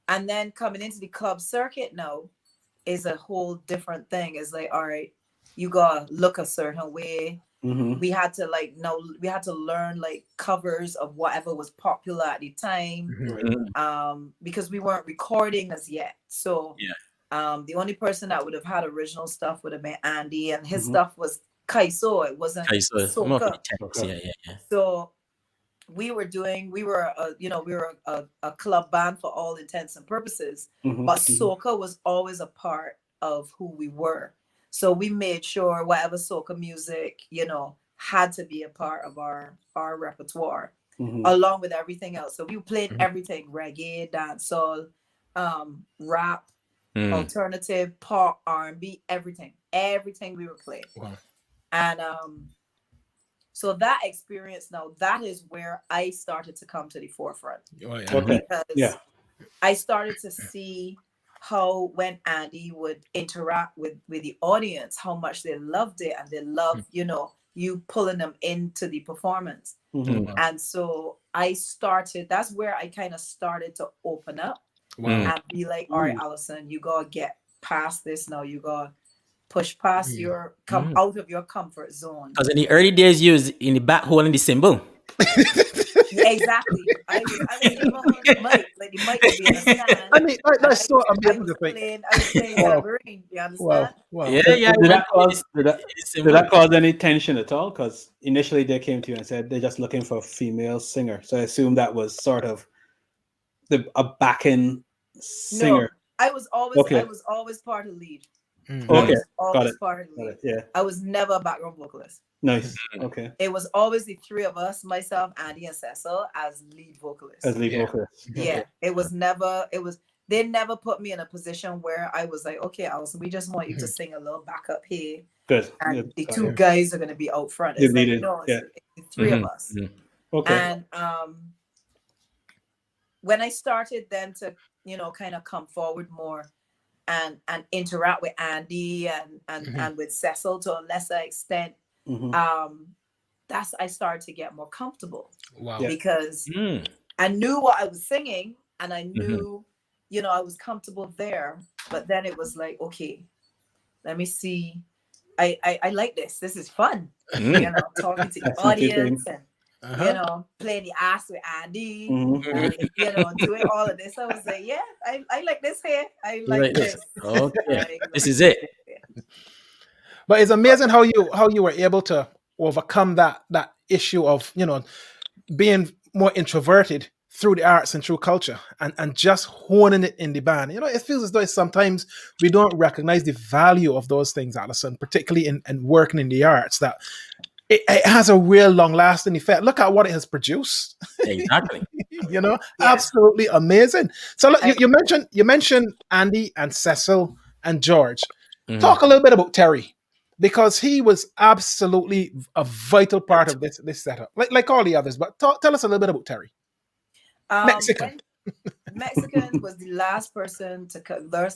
And then coming into the club circuit now is a whole different thing. It's like, all right, you gotta look a certain way. We had to learn like covers of whatever was popular at the time. Because we weren't recording as yet. So the only person that would have had original stuff would have been Andy, and his stuff was Kaiso. It wasn't Soca. So we were a club band for all intents and purposes, but soca was always a part of who we were. So we made sure whatever soca music, had to be a part of our repertoire, along with everything else. So we played everything: reggae, dancehall, rap, alternative, pop, R&B, everything we were playing. Wow. And so that experience now, that is where I started to come to the forefront. Because I started to see how when Andy would interact with the audience, how much they loved it, and they loved, you pulling them into the performance. And so that's where I kind of started to open up and be like, all right, Alison, you gotta get past this now. You gotta push past come out of your comfort zone. Because in the early days, you was in the back holding the cymbal. Exactly. I was even holding the mic, like the mic would be in a stand. I mean, that's so amazing to think. I was playing tambourine. You understand? Wow. Did that cause any tension at all? Because initially they came to you and said they're just looking for a female singer. So I assume that was sort of a backing singer. No, I was always part of the lead. Okay, got it. Yeah, I was never a background vocalist. Nice. Okay. It was always the 3 of us, myself, Andy, and Cecil, as lead vocalists. Yeah. It was never. They never put me in a position where I was like, okay, Alison, we just want you to sing a little backup here. Good. And the 2 guys are going to be out front. It's like, no, it's the 3 of us. Okay. And when I started then to, kind of come forward more and interact with Andy and with Cecil to a lesser extent, I started to get more comfortable. Wow. Because I knew what I was singing, and I knew, I was comfortable there. But then it was like, okay, let me see. I like this. This is fun. Talking to the audience and playing the ass with Andy, and, doing all of this. I was like, yeah, I like this here. I like this. Okay, this is it. But it's amazing how you were able to overcome that issue of being more introverted through the arts and through culture and just honing it in the band. It feels as though sometimes we don't recognize the value of those things, Alison, particularly in working in the arts, that it has a real long-lasting effect. Look at what it has produced. Exactly. Absolutely amazing. So look, you mentioned Andy and Cecil and George. Talk a little bit about Terry, because he was absolutely a vital part of this setup, like all the others. But tell us a little bit about Terry. Mexican was the last person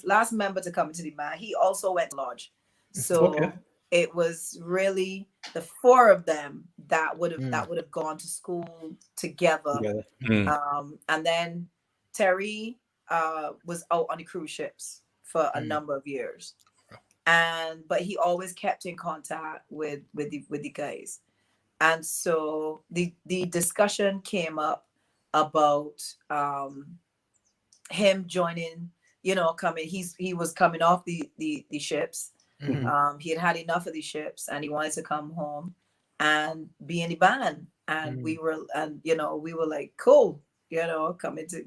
last member to come into the band. He also went to lodge. So it was really the four of them that would have gone to school together. And then Terry was out on the cruise ships for a number of years, but he always kept in contact with the guys. And so the discussion came up about him joining, he was coming off the ships. He had enough of the ships and he wanted to come home and be in the band. And we were like, cool, coming to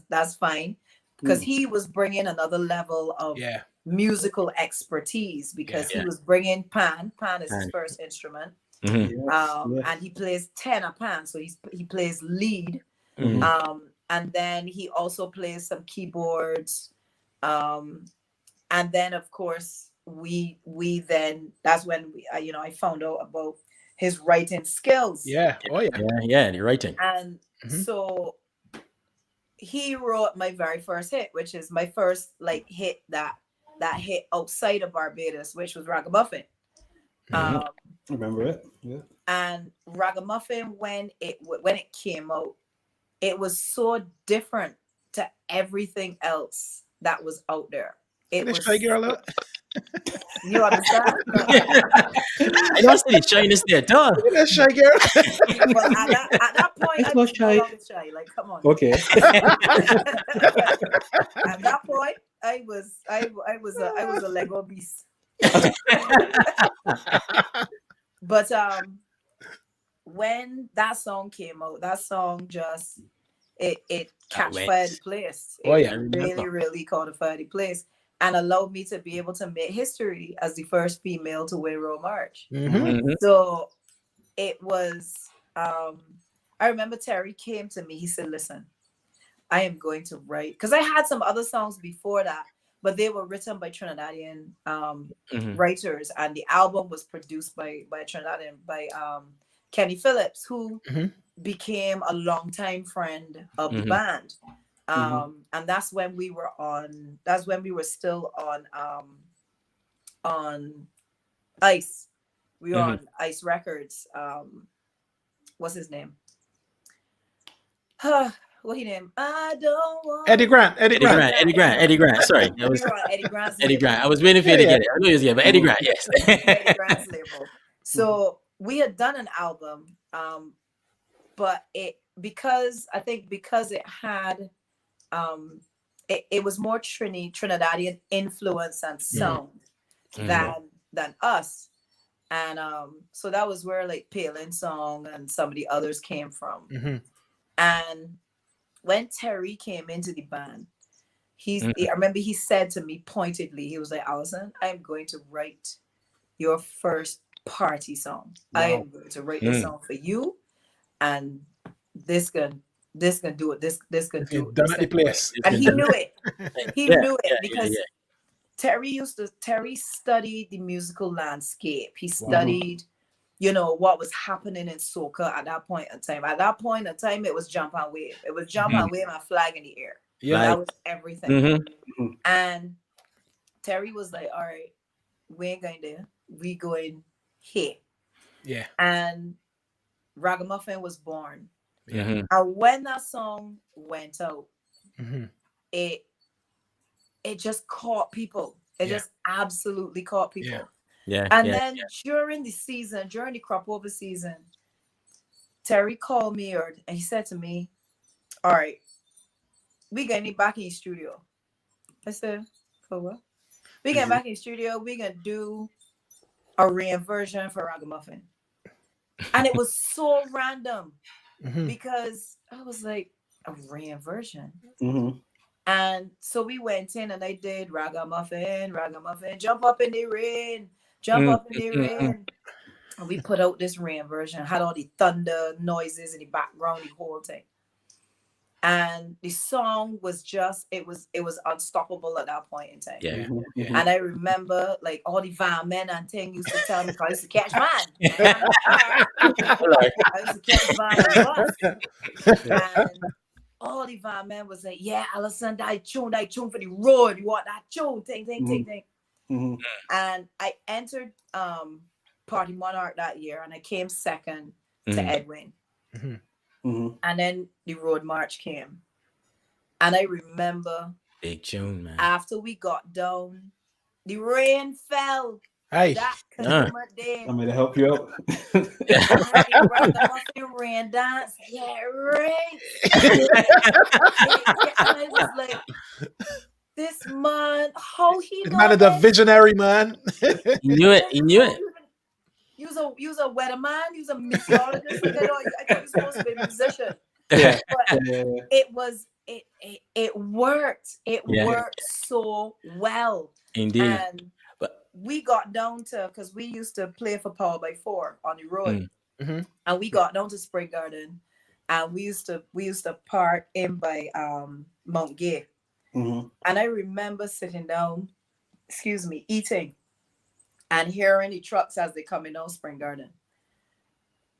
that's fine. Because he was bringing another level of musical expertise, because he was bringing pan is his first instrument. And he plays tenor pan, so he plays lead. And then he also plays some keyboards. And then of course we then that's when I found out about his writing skills. The writing. And so he wrote my very first hit, which is my first hit that hit outside of Barbados, which was Ragamuffin. I remember it. Yeah. And Ragamuffin, when it came out, it was so different to everything else that was out there. It was shy girl. You understand? I don't see the shyness there, dog. That's shy girl. But at that point, I was no longer shy. Like, come on. Okay. At that point, I was a Lego beast. But when that song came out, that song just it catch fire the place. It really caught fire the place, and allowed me to be able to make history as the first female to win Royal March. So it was. I remember Terry came to me. He said, "Listen, I am going to write," because I had some other songs before that, but they were written by Trinidadian writers, and the album was produced by Trinidadian, by Kenny Phillips, who became a longtime friend of the band. And that's when we were still on Ice. We were on Ice Records. What's his name? What he name? I don't want Eddie Grant. Eddie Grant. Sorry. We were on Eddie Grant's Eddie label. Grant. I was waiting for you to get it. I knew it was but Eddie Grant, yes. Eddie Grant's label. So we had done an album, but because it had it was more Trinidadian influence and sound than us. And so that was where like Palin Song and some of the others came from. And when Terry came into the band, I remember he said to me pointedly, he was like, "Alison, I'm going to write your first party song. Wow. I am going to write this song for you, and this can do it. This can do it." Done at the place. And he knew it. He knew it because Terry studied the musical landscape. He studied, what was happening in soca at that point in time. At that point in time, it was jump and wave. It was jump and wave and flag in the air. Yeah, that was everything. And Terry was like, "All right, we ain't going there. We going here." Yeah. And Ragamuffin was born. And when that song went out, it just caught people. It just absolutely caught people. And then during the crop over season, Terry called me and he said to me, "All right, we getting back in the studio." I said, "For what?" "We getting back in the studio. We gonna do a reinversion for Ragamuffin." And it was so random because I was like, a reinversion. And so we went in and I did Ragamuffin, jump up in the rain, and we put out this reinversion, had all the thunder noises in the background, the whole thing. And the song was just, it was unstoppable at that point in time. And I remember like all the van men and things used to tell me, "I used to catch mine." I used to catch mine on the bus. And all the van men was like, "Yeah, Alison, that tune for the road. You want that tune? Ting. And I entered Party Monarch that year, and I came second to Edwin. And then the Road March came, and I remember Big June, man. After we got down, the rain fell. Hey, that day. I'm gonna help you out. Ragamuffin rain dance, yeah, right. And I was like, this man, how he this man is a visionary man. He knew it. He knew it. You was a weatherman. You was a meteorologist. Like, I thought you were supposed to be a musician. Yeah. But it worked. It worked so well. Indeed. And we got down to, because we used to play for Power by 4 on the road, and we got down to Spring Garden, and we used to park in by Mount Gay, and I remember sitting down, eating, and hearing the trucks as they coming down Spring Garden.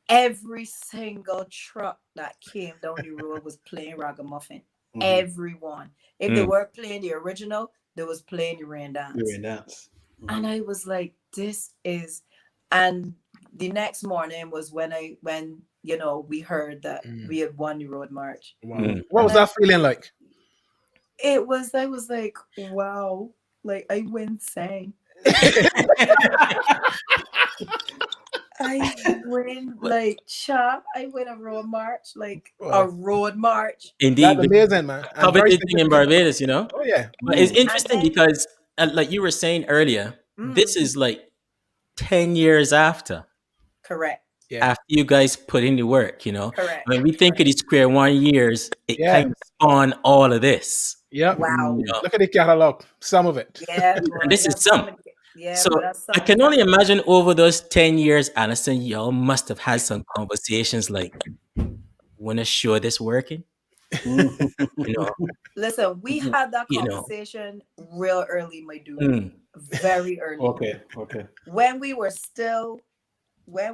Every single truck that came down the road was playing Ragamuffin. Everyone. If they were playing the original, they was playing the rain dance. And I was like, this is, and the next morning was when we heard that we had won the Road March. Wow. What was that feeling like? I was like, wow, like I win sang. I win I win a road march, a road march. Indeed. That's amazing, man. Coveted thing in Barbados, Oh, yeah. But it's interesting because, like you were saying earlier, this is like 10 years after. Correct. Yeah. After you guys put in the work, Correct. When we think of the Square One years, it kind of spawned all of this. Yeah. Wow. Look at the catalog, some of it. Yeah. And this is some. Yeah. So I can only imagine over those 10 years, Alison, y'all must have had some conversations like, wanna show this working? Listen, we had that conversation real early, my dude. Very early. Okay. When we were still a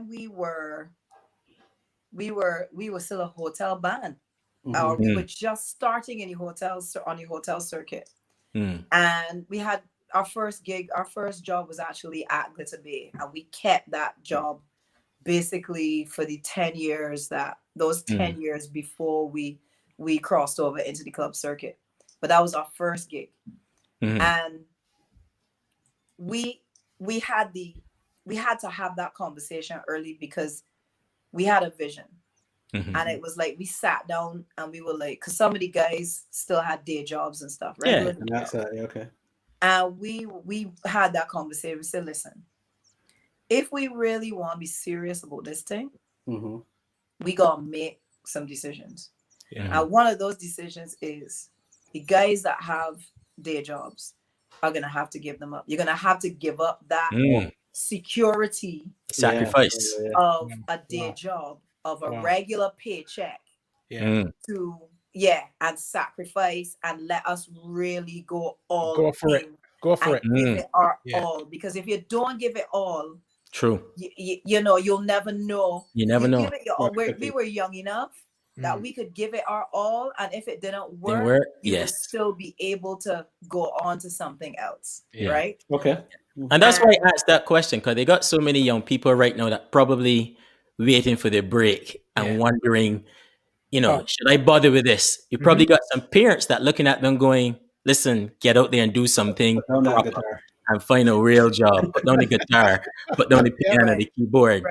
hotel band. We were just starting in the hotels on the hotel circuit. And we had our first gig, our first job was actually at Glitter Bay, and we kept that job basically for the 10 years before we crossed over into the club circuit. But that was our first gig. And we had to have that conversation early because we had a vision. And it was like we sat down and we were like, because some of the guys still had day jobs and stuff, right? Yeah, and that's okay. And we had that conversation. We said, listen, if we really want to be serious about this thing, we gotta make some decisions. And one of those decisions is the guys that have day jobs are gonna have to give them up. You're gonna have to give up that security sacrifice of a day job, of a regular paycheck to and sacrifice and let us really go for it. Give it our all, because if you don't give it all, true, you'll never know. You never know. We were young enough that we could give it our all, and if it didn't work, you would still be able to go on to something else, right? Okay. And that's why I asked that question, because they got so many young people right now that probably waiting for their break and wondering, should I bother with this? You probably got some parents that looking at them going, listen, get out there and do something and find a real job. Put down the guitar, put down the piano, the keyboard,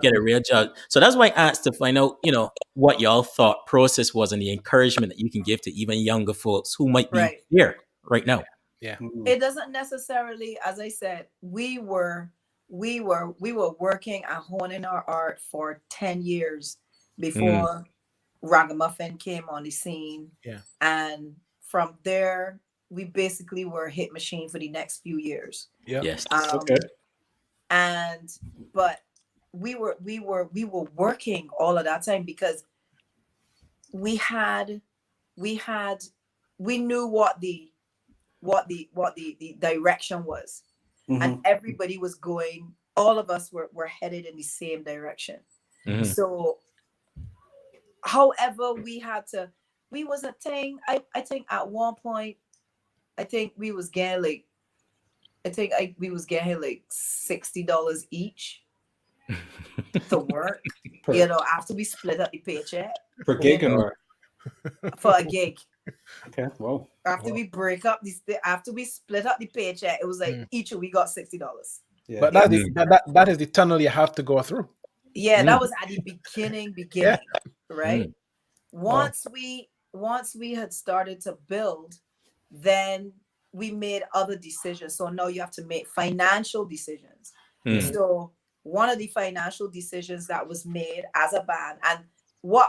get a real job. So that's why I asked to find out, what y'all thought process was and the encouragement that you can give to even younger folks who might be here right now. Yeah. It doesn't necessarily, as I said, we were working and honing our art for 10 years before Ragamuffin came on the scene. Yeah. And from there, we basically were a hit machine for the next few years. Yeah. Yes. But we were working all of that time because we knew what the direction was. And everybody was going, all of us were headed in the same direction. So however we was a thing, I think at one point, I think we was getting like I think we was getting like $60 each to work. After we split up the paycheck. Per gig or for a gig. Okay, well. After we break up after we split up the paycheck, it was like each we got $60. Yeah. But that is the tunnel you have to go through. Yeah, that was at the beginning, right? Once we had started to build, then we made other decisions. So now you have to make financial decisions. So one of the financial decisions that was made as a band, and what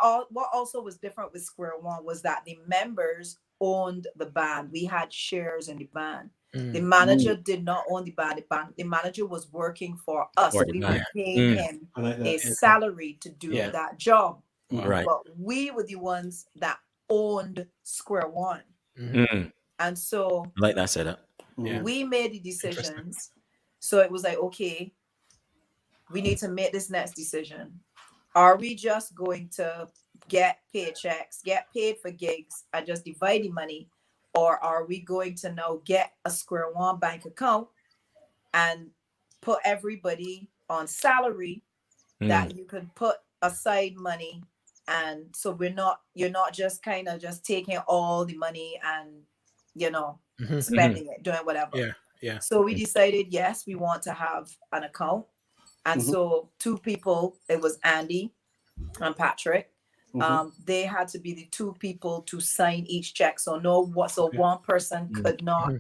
also was different with Square One was that the members owned the band. We had shares in the band. The manager did not own the band. The manager was working for us. So we were paying him a salary to do that job. Right. But we were the ones that owned Square One. And so I like that setup. We made the decisions. So it was like, okay, we need to make this next decision. Are we just going to get paychecks, get paid for gigs, and just divide the money? Or are we going to now get a Square One bank account and put everybody on salary that you can put aside money? And so you're not just kind of just taking all the money and, spending it, doing whatever. Yeah. So we decided, yes, we want to have an account. And so two people, it was Andy and Patrick. They had to be the two people to sign each check. So one person could not,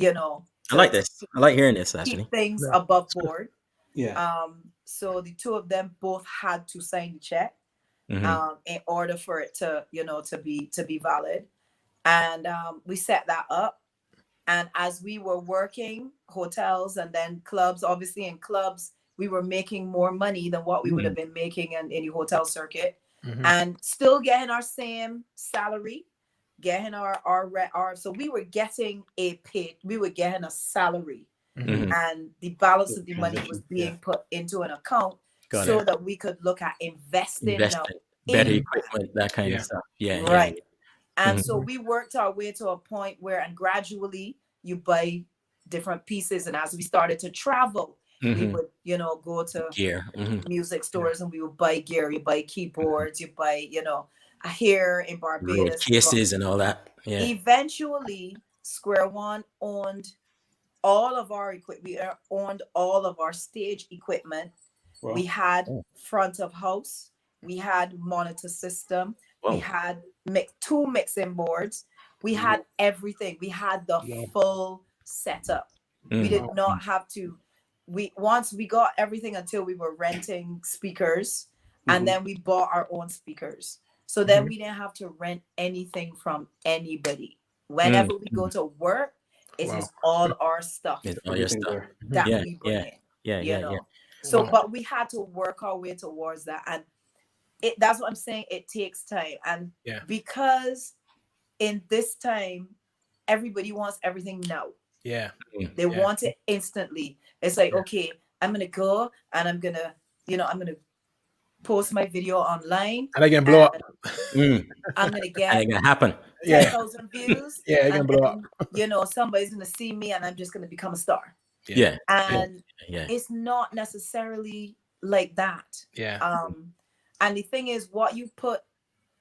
I like this. I like hearing this actually. Keep things above board. Yeah. So the two of them both had to sign the check in order for it to, to be valid. And we set that up. And as we were working hotels and then clubs, obviously in clubs, we were making more money than what we would have been making in the hotel circuit. And still getting our same salary, getting so we were getting we were getting a salary, and the balance of the money was being put into an account that we could look at investing better equipment, that kind of stuff. Right. And so we worked our way to a point where, and gradually you buy different pieces. And as we started to travel, we would, go to gear, music stores and we would buy gear. You buy keyboards, you buy, here in Barbados. Cases and all that. Yeah. Eventually, Square One owned all of our equipment. We owned all of our stage equipment. Wow. We had front of house. We had monitor system. Whoa. We had two mixing boards. We had everything. We had the full setup. We did not have to. Once we got everything until we were renting speakers, and then we bought our own speakers. So then we didn't have to rent anything from anybody. Whenever we go to work, it is all our stuff. It's all your stuff that we bring in. Yeah. So, but we had to work our way towards that, and that's what I'm saying. It takes time, and because in this time, everybody wants everything now. Yeah. They want it instantly. It's like, okay, I'm going to go and I'm going to post my video online. And I can blow up. I'm going to get and it's going to happen. 10,000 views. Yeah, I can blow up. Somebody's going to see me and I'm just going to become a star. Yeah. And it's not necessarily like that. Yeah. And the thing is, what you put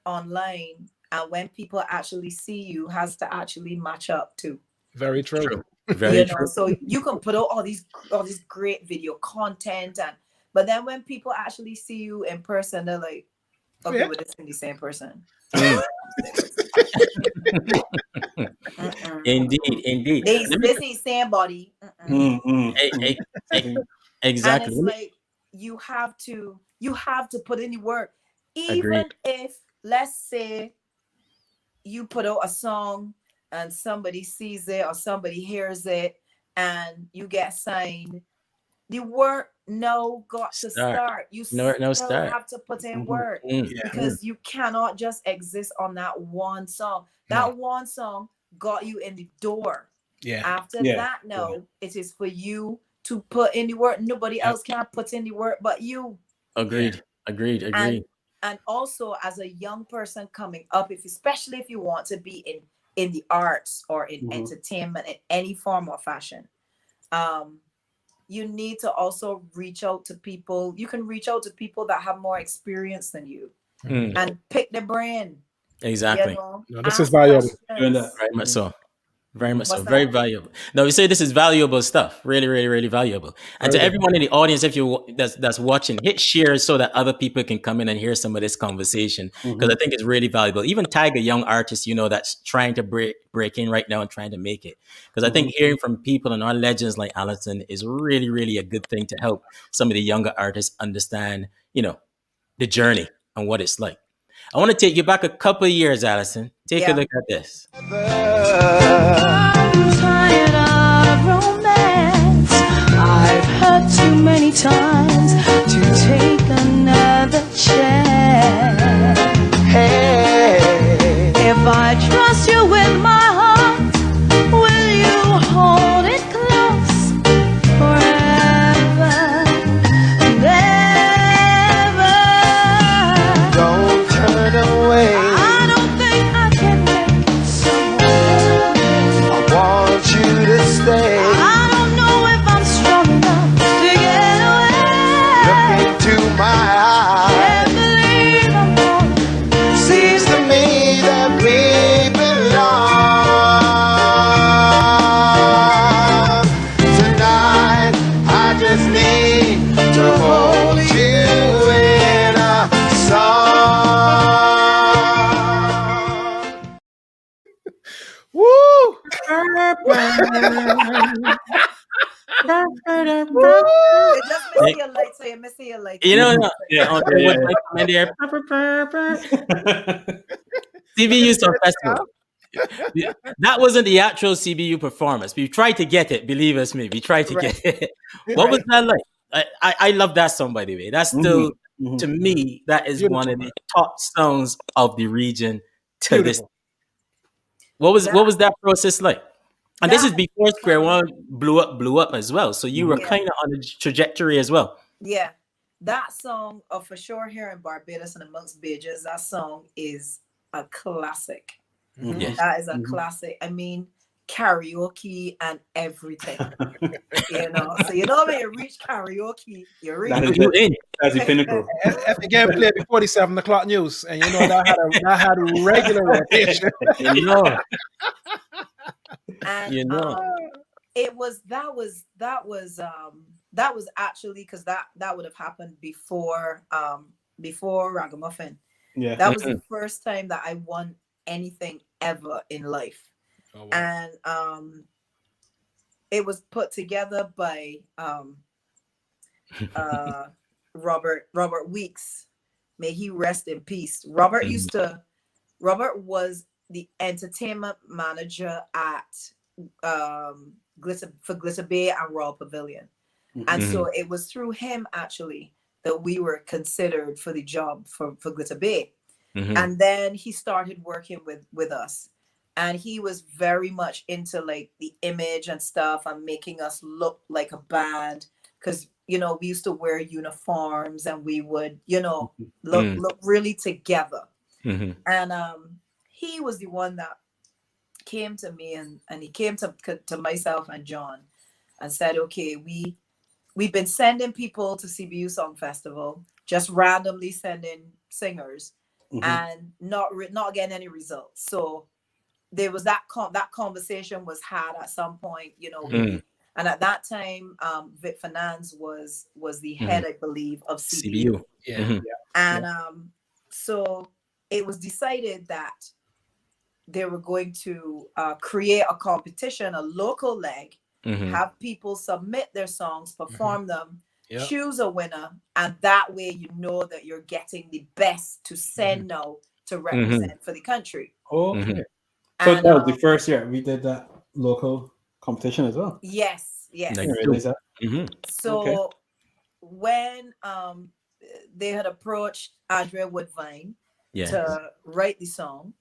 online and when people actually see you has to actually match up too. Very true. Very true. So you can put out all these great video content, but then when people actually see you in person, they're like, okay, well, this is the same person. Indeed. This ain't somebody. Exactly. And it's like you have to put in the work. Even if, let's say, you put out a song and somebody sees it or somebody hears it and you get signed, the work got to start. You still have to put in work because you cannot just exist on that one song. That one song got you in the door. Yeah. After that, it is for you to put in the work. Nobody else can put in the work but you. Agreed. And also as a young person coming up, especially if you want to be in the arts or in entertainment in any form or fashion, you need to also reach out to people. You can reach out to people that have more experience than you and pick their brain. Exactly. You know? No, this is valuable. Very much so. Very much so. Very valuable. No, we say this is valuable stuff. Really, really, really valuable. And to everyone in the audience, if you that's watching, hit share so that other people can come in and hear some of this conversation, because I think it's really valuable. Even tag a young artist, that's trying to break in right now and trying to make it. Because I think hearing from people and our legends like Alison is really, really a good thing to help some of the younger artists understand, the journey and what it's like. I want to take you back a couple of years, Alison. Take a look at this. I'm tired of romance. I've heard too many times to take another chance. Hey, if I trust you with my heart, will you hold it close forever and ever? Don't turn away. I don't think I can make it so. I want you to stay. I don't know if I'm strong enough to get away. Look into my eyes. Can't believe I'm falling. Seems to me that we belong. Tonight I just need to hold you in a song. Woo! It just miss your light, so you miss your light. CBU Song Festival. That wasn't the actual CBU performance. We tried to get it, believe us me. We tried to get it. What was that like? I love that song, by the way. That's still, to me, that is one of the top songs of the region to this. What was that process like? And this is before Square One blew up as well. So you were kind of on a trajectory as well. Yeah. That song, for sure, here in Barbados and amongst Bajas, that song is a classic. Yes. That is a classic. I mean, karaoke and everything. So when you reach karaoke, you're in. That's the pinnacle. If you get played before the 7 o'clock news, and that had a regular rotation. And it was that was actually, because that would have happened before Ragamuffin. Yeah, that was the first time that I won anything ever in life. Oh, wow. And it was put together by Robert Weeks. May he rest in peace. Robert was the entertainment manager at Glitter Bay and Royal Pavilion. And so it was through him actually that we were considered for the job for Glitter Bay. And then he started working with us, and he was very much into like the image and stuff and making us look like a band, because we used to wear uniforms and we would look really together. And he was the one that came to me and he came to myself and John and said, okay, we've been sending people to CBU Song Festival, just randomly sending singers and not getting any results. So there was that conversation was had at some point, and at that time Vic Finance was the head, I believe, of CBU. And so it was decided that they were going to create a competition, a local leg, have people submit their songs, perform them, choose a winner, and that way that you're getting the best to send out to represent for the country. Okay. So that was the first year we did that local competition as well. Yes. I didn't realize that. So when they had approached Andrea Woodvine to write the song,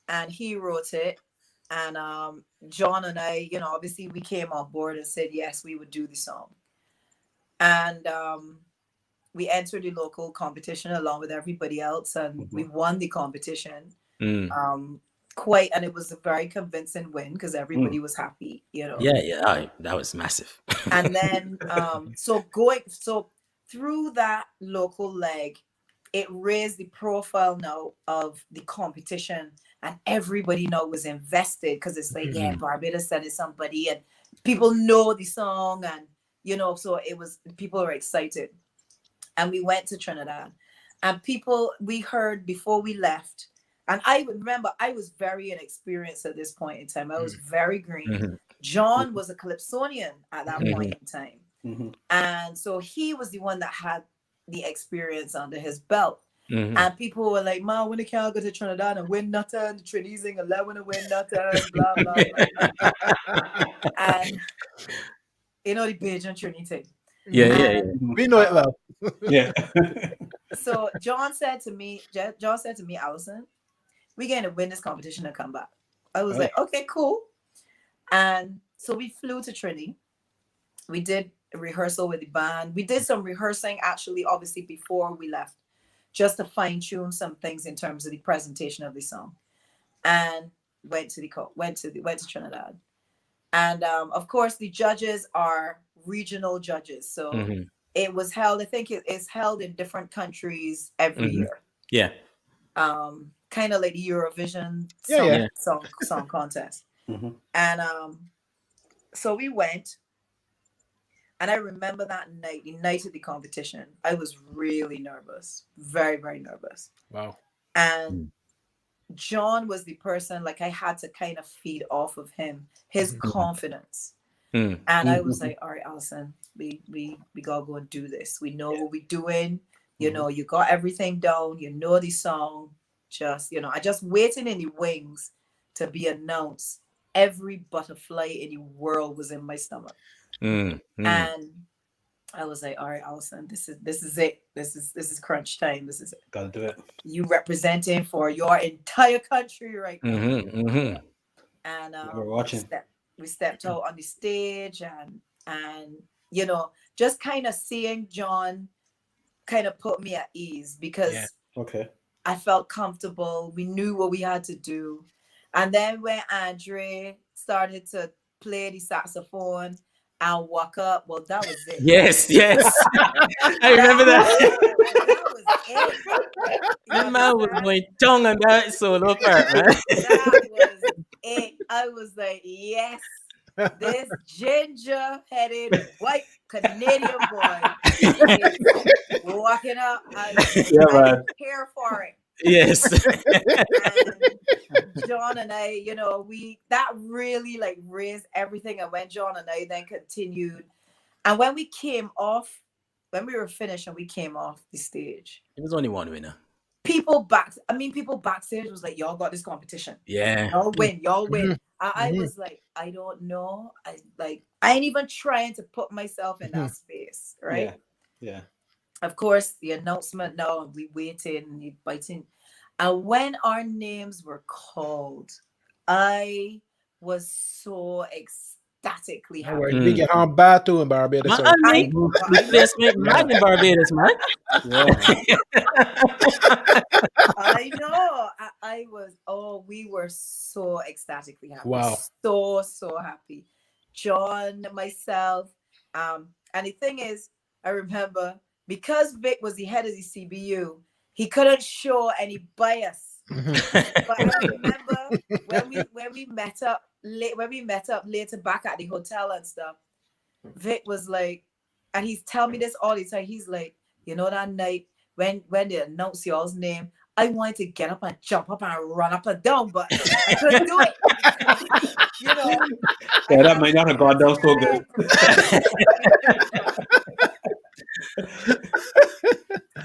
and he wrote it, and John and I, obviously we came on board and said yes, we would do the song. And we entered the local competition along with everybody else, and we won the competition. and it was a very convincing win because everybody was happy, you know. Yeah, that was massive. And then so through that local leg, it raised the profile now of the competition, and everybody now was invested because it's like, yeah, Barbados sent somebody, and people know the song, and you know, so people were excited. And we went to Trinidad, and we heard before we left. And I would remember I was very inexperienced at this point in time. I was very green. John was a Calypsonian at that point in time. And so he was the one that had the experience under his belt. And people were like, "Ma, when the can't go to Trinidad and win nothing, the Trinidad sing 11 and win nothing, blah, blah, blah." And you know the Bajan Trinity. Yeah. We know it well. Yeah. So John said to me, Alison, we're going to win this competition and come back. I was like, okay, cool. And so we flew to Trinity. We did a rehearsal with the band. We did some rehearsing actually, obviously, before we left, just to fine tune some things in terms of the presentation of the song. And went to Trinidad. And of course, the judges are regional judges. So it was held, I think it's held in different countries every year. Yeah. Kind of like the Eurovision song contest. And so we went, and I remember that night, the night of the competition, I was really nervous, very, very nervous. Wow. And John was the person, like, I had to kind of feed off of him, his confidence. And I was like, all right, Alison, we gotta go and do this. We know what we're doing. You know, you got everything down. You know the song. Just, you know, I just waiting in the wings to be announced. Every butterfly in the world was in my stomach. And I was like, all right, Alison, this is it. This is crunch time. This is it. Gotta do it. You representing for your entire country right now. And we're watching. We stepped out on the stage, and you know, just kind of seeing John kind of put me at ease because I felt comfortable. We knew what we had to do. And then when Andre started to play the saxophone and walk up, well, that was it. Yes. I remember that. That was it. That man was going tongue on that solo part, man. That was it. I was like, yes, this ginger-headed white Canadian boy is walking up. I'm here for it. Yes. And John and I, you know, that really like raised everything. And when John and I then continued, and when we were finished and we came off the stage, it was only one winner. People backstage was like, y'all got this competition. Yeah. Y'all win. I was like, I don't know. I ain't even trying to put myself in that space, right? Yeah. Of course, the announcement now, and we waiting and you biting. And when our names were called, I was so ecstatically happy. We get on bad too in Barbados. Man, mad in Barbados, man. I know. We were so ecstatically happy. Wow. So happy. John, myself. And the thing is, I remember, because Vic was the head of the CBU, he couldn't show any bias. But I remember when we met up later back at the hotel and stuff, Vic was like, and he's telling me this all the time. He's like, you know, that night when they announced y'all's name, I wanted to get up and jump up and run up and down, but I couldn't do it. You know. Yeah, that might not have gone down so good.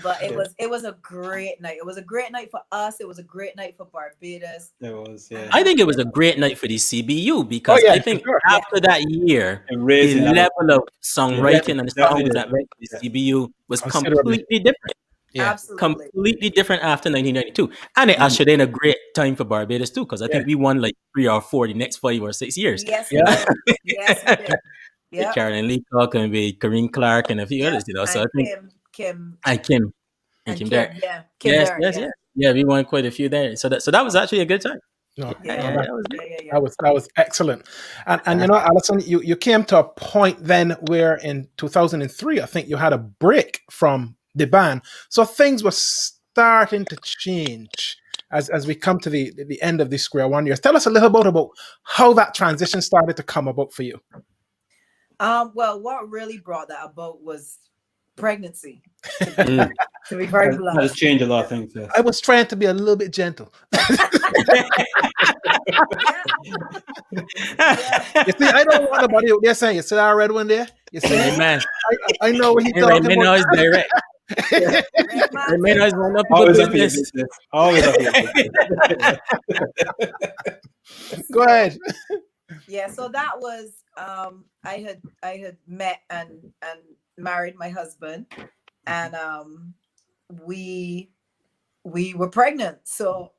But it was a great night. It was a great night for us. It was a great night for Barbados. It was, yeah. I think it was a great night for the CBU because I think after that year, the level of songwriting and the songs that went to the CBU was completely different. Yeah, absolutely. Completely different after 1992. And it ushered in a great time for Barbados too, because I think we won like 3 or 4 the next 5 or 6 years. Yes, we did. Yes, we did. Yep. Carolyn Leacock and Corinne Clark and a few others, you know. So I think Kim there. Kim Yes. Yeah, we won quite a few there. So that was actually a good time. No, Yeah, that was excellent. And you know, Alison, you came to a point then where in 2003, I think you had a break from the band, so things were starting to change as we come to the end of the Square One years. Tell us a little bit about how that transition started to come about for you. Well, what really brought that about was pregnancy. To be very blunt, that has changed a lot of things. Yes. I was trying to be a little bit gentle. You see, I don't want nobody out there saying, "You see that red one there? You see, man. I know what he's talking about." Now it's direct. Always up your business. Always up your business. Go ahead. Yeah, so that was I had met and married my husband, and we were pregnant, so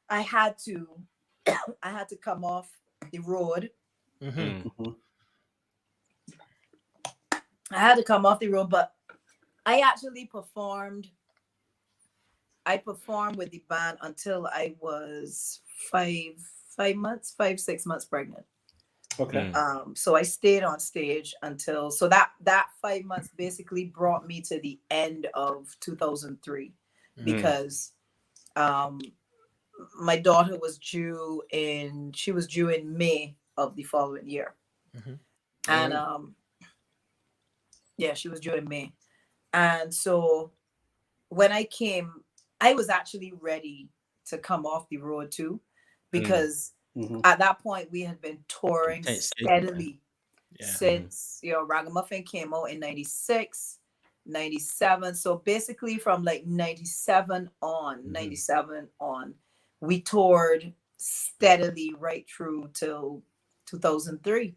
I had to come off the road. I had to come off the road, but I actually performed. I performed with the band until I was 6 months pregnant. Okay. So I stayed on stage until, so that 5 months basically brought me to the end of 2003, because my daughter was due in May of the following year. And yeah, she was due in May. And so when I came, I was actually ready to come off the road too, because at that point we had been touring steadily since, you know, Ragamuffin came out in 96, 97. So basically from like 97 on, we toured steadily right through till 2003.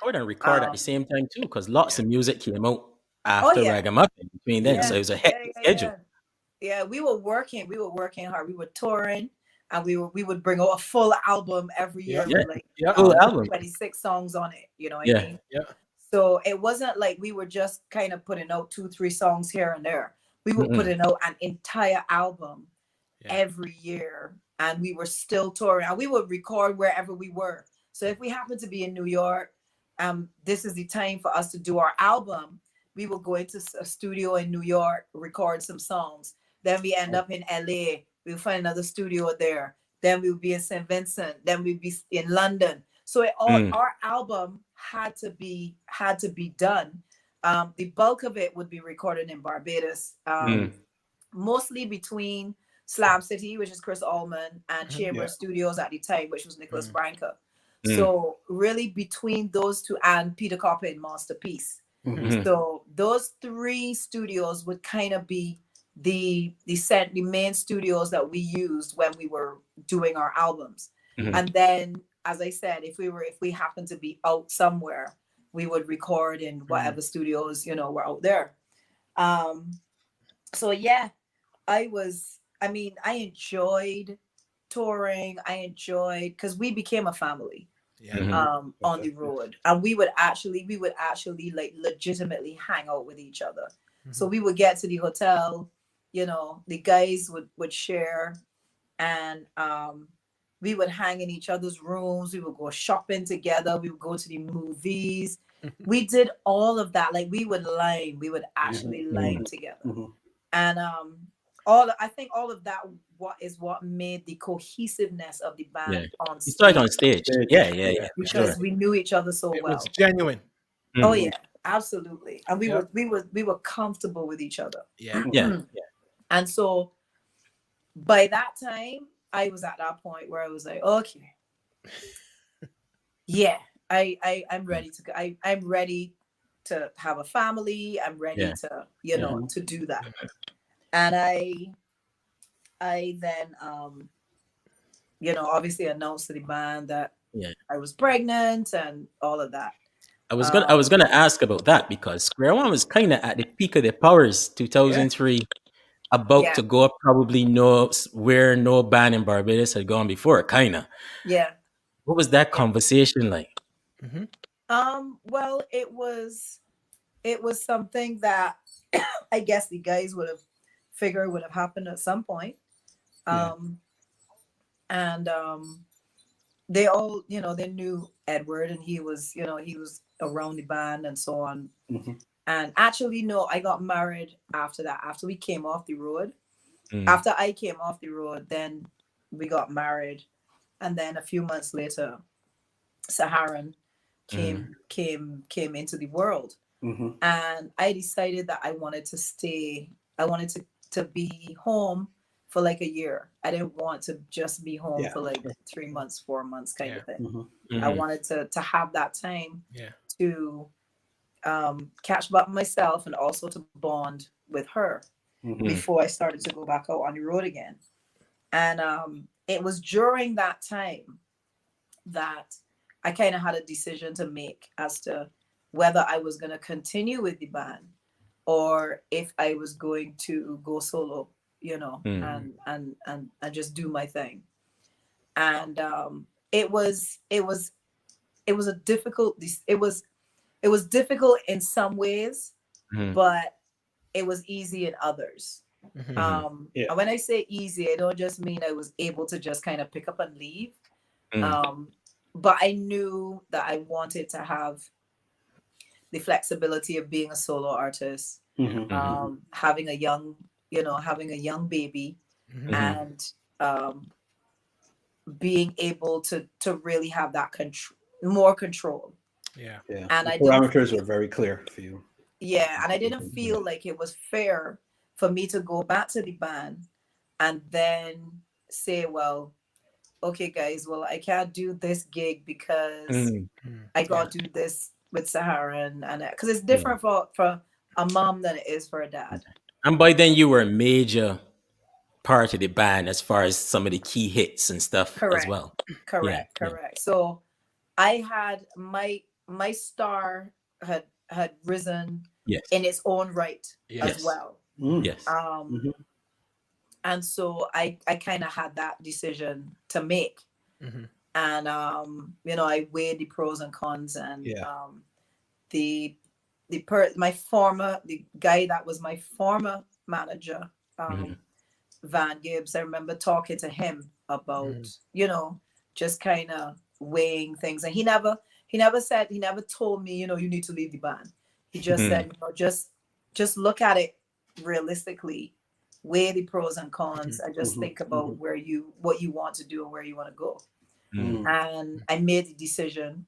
I would record at the same time too, because lots of music came out after Ragamuffin between then, so it was a hectic schedule. Yeah, we were working hard. We were touring, and we would bring out a full album every year with like full album, 26 songs on it. You know what I mean? Yeah. So it wasn't like we were just kind of putting out 2-3 songs here and there. We were putting out an entire album every year, and we were still touring, and we would record wherever we were. So if we happened to be in New York, this is the time for us to do our album. We will go into a studio in New York, record some songs. Then we end up in LA. We'll find another studio there. Then we'll be in St. Vincent. Then we'll be in London. So our album had to be done. The bulk of it would be recorded in Barbados, mostly between Slam City, which is Chris Allman, and Chamber Studios at the time, which was Nicholas Branca. So really between those two, and Peter Coppin, Masterpiece. So those 3 studios would kind of be the main studios that we used when we were doing our albums. And then, as I said, if we happened to be out somewhere, we would record in whatever studios, you know, were out there. So yeah, I enjoyed touring. Because we became a family. On the road, and we would actually like legitimately hang out with each other. So we would get to the hotel, you know, the guys would share, and we would hang in each other's rooms. We would go shopping together. We would go to the movies. We did all of that. Like we would actually line together. And I think all of that what made the cohesiveness of the band on stage. You started on stage. Yeah. Because we knew each other so well. It was genuine. Oh yeah, absolutely. And we were comfortable with each other. Yeah. And so by that time, I was at that point where I was like, okay, yeah, I'm ready to go. I'm ready to have a family. I'm ready to, you know, to do that. And I then, you know, obviously announced to the band that I was pregnant and all of that. I was gonna ask about that, because Square One was kind of at the peak of their powers, 2003, about to go up, probably where no band in Barbados had gone before, kind of. Yeah. What was that conversation like? Well, it was something that I guess the guys would have figured would have happened at some point. And and they all, they knew Edward, and he was around the band and so on. And actually, no, I got married after that. After we came off the road, after I came off the road, then we got married, and then a few months later, Saharan came into the world, and I decided that I wanted to stay. I wanted to be home for like a year. I didn't want to just be home for like 3 months, 4 months kind of thing. I wanted to have that time to catch up myself and also to bond with her before I started to go back out on the road again. And it was during that time that I kind of had a decision to make as to whether I was going to continue with the band or if I was going to go solo, and just do my thing. And it was a difficult. It was difficult in some ways, but it was easy in others. And when I say easy, I don't just mean I was able to just kind of pick up and leave. But I knew that I wanted to have the flexibility of being a solo artist, having a young baby, and being able to really have that more control. And the parameters were very clear for you. And I didn't feel like it was fair for me to go back to the band and then say, well, okay guys, well, I can't do this gig because I got to do this with Saharan, and because it's different for a mom than it is for a dad. And by then you were a major part of the band as far as some of the key hits and stuff as well. Correct. So I had my star had risen in its own right as well. And so I kind of had that decision to make. And I weighed the pros and cons, and the guy that was my former manager, Van Gibbs, I remember talking to him about just kind of weighing things, and he never told me you need to leave the band. He just said just look at it realistically, weigh the pros and cons, and just think about what you want to do and where you want to go. And I made the decision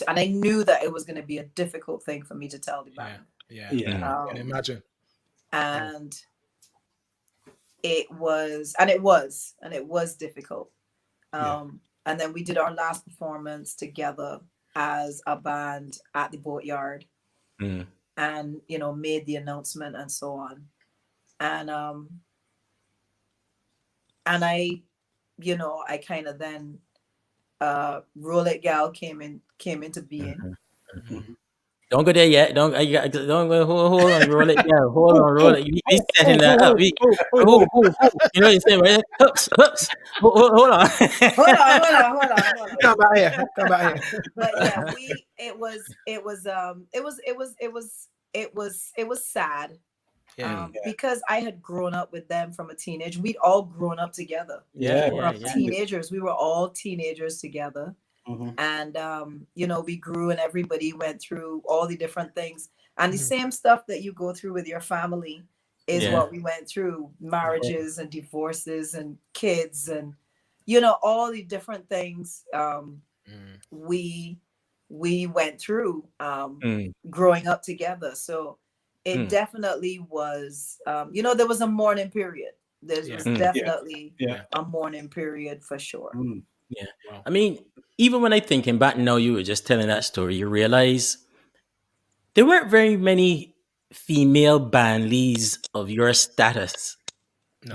and I knew that it was going to be a difficult thing for me to tell the band. I can imagine. And it was difficult. And then we did our last performance together as a band at the Boatyard, and made the announcement and so on. And I kind of then Roll It Gal came into being. Don't go there yet. Don't go. Hold on, Roll It Gal. Hold on, Roll It. We setting that up. You know what you're saying, right? Hoops. Hold on. Hold on. Come back here. But yeah, it was sad. Because I had grown up with them from a teenage. We'd all grown up together. Teenagers. We were all teenagers together. And we grew, and everybody went through all the different things. And the same stuff that you go through with your family is what we went through. Marriages and divorces and kids and all the different things we went through growing up together. So it definitely was, there was a mourning period. There was definitely a mourning period for sure. Wow. I mean, even when I thinking back now, you were just telling that story, you realize there weren't very many female band leads of your status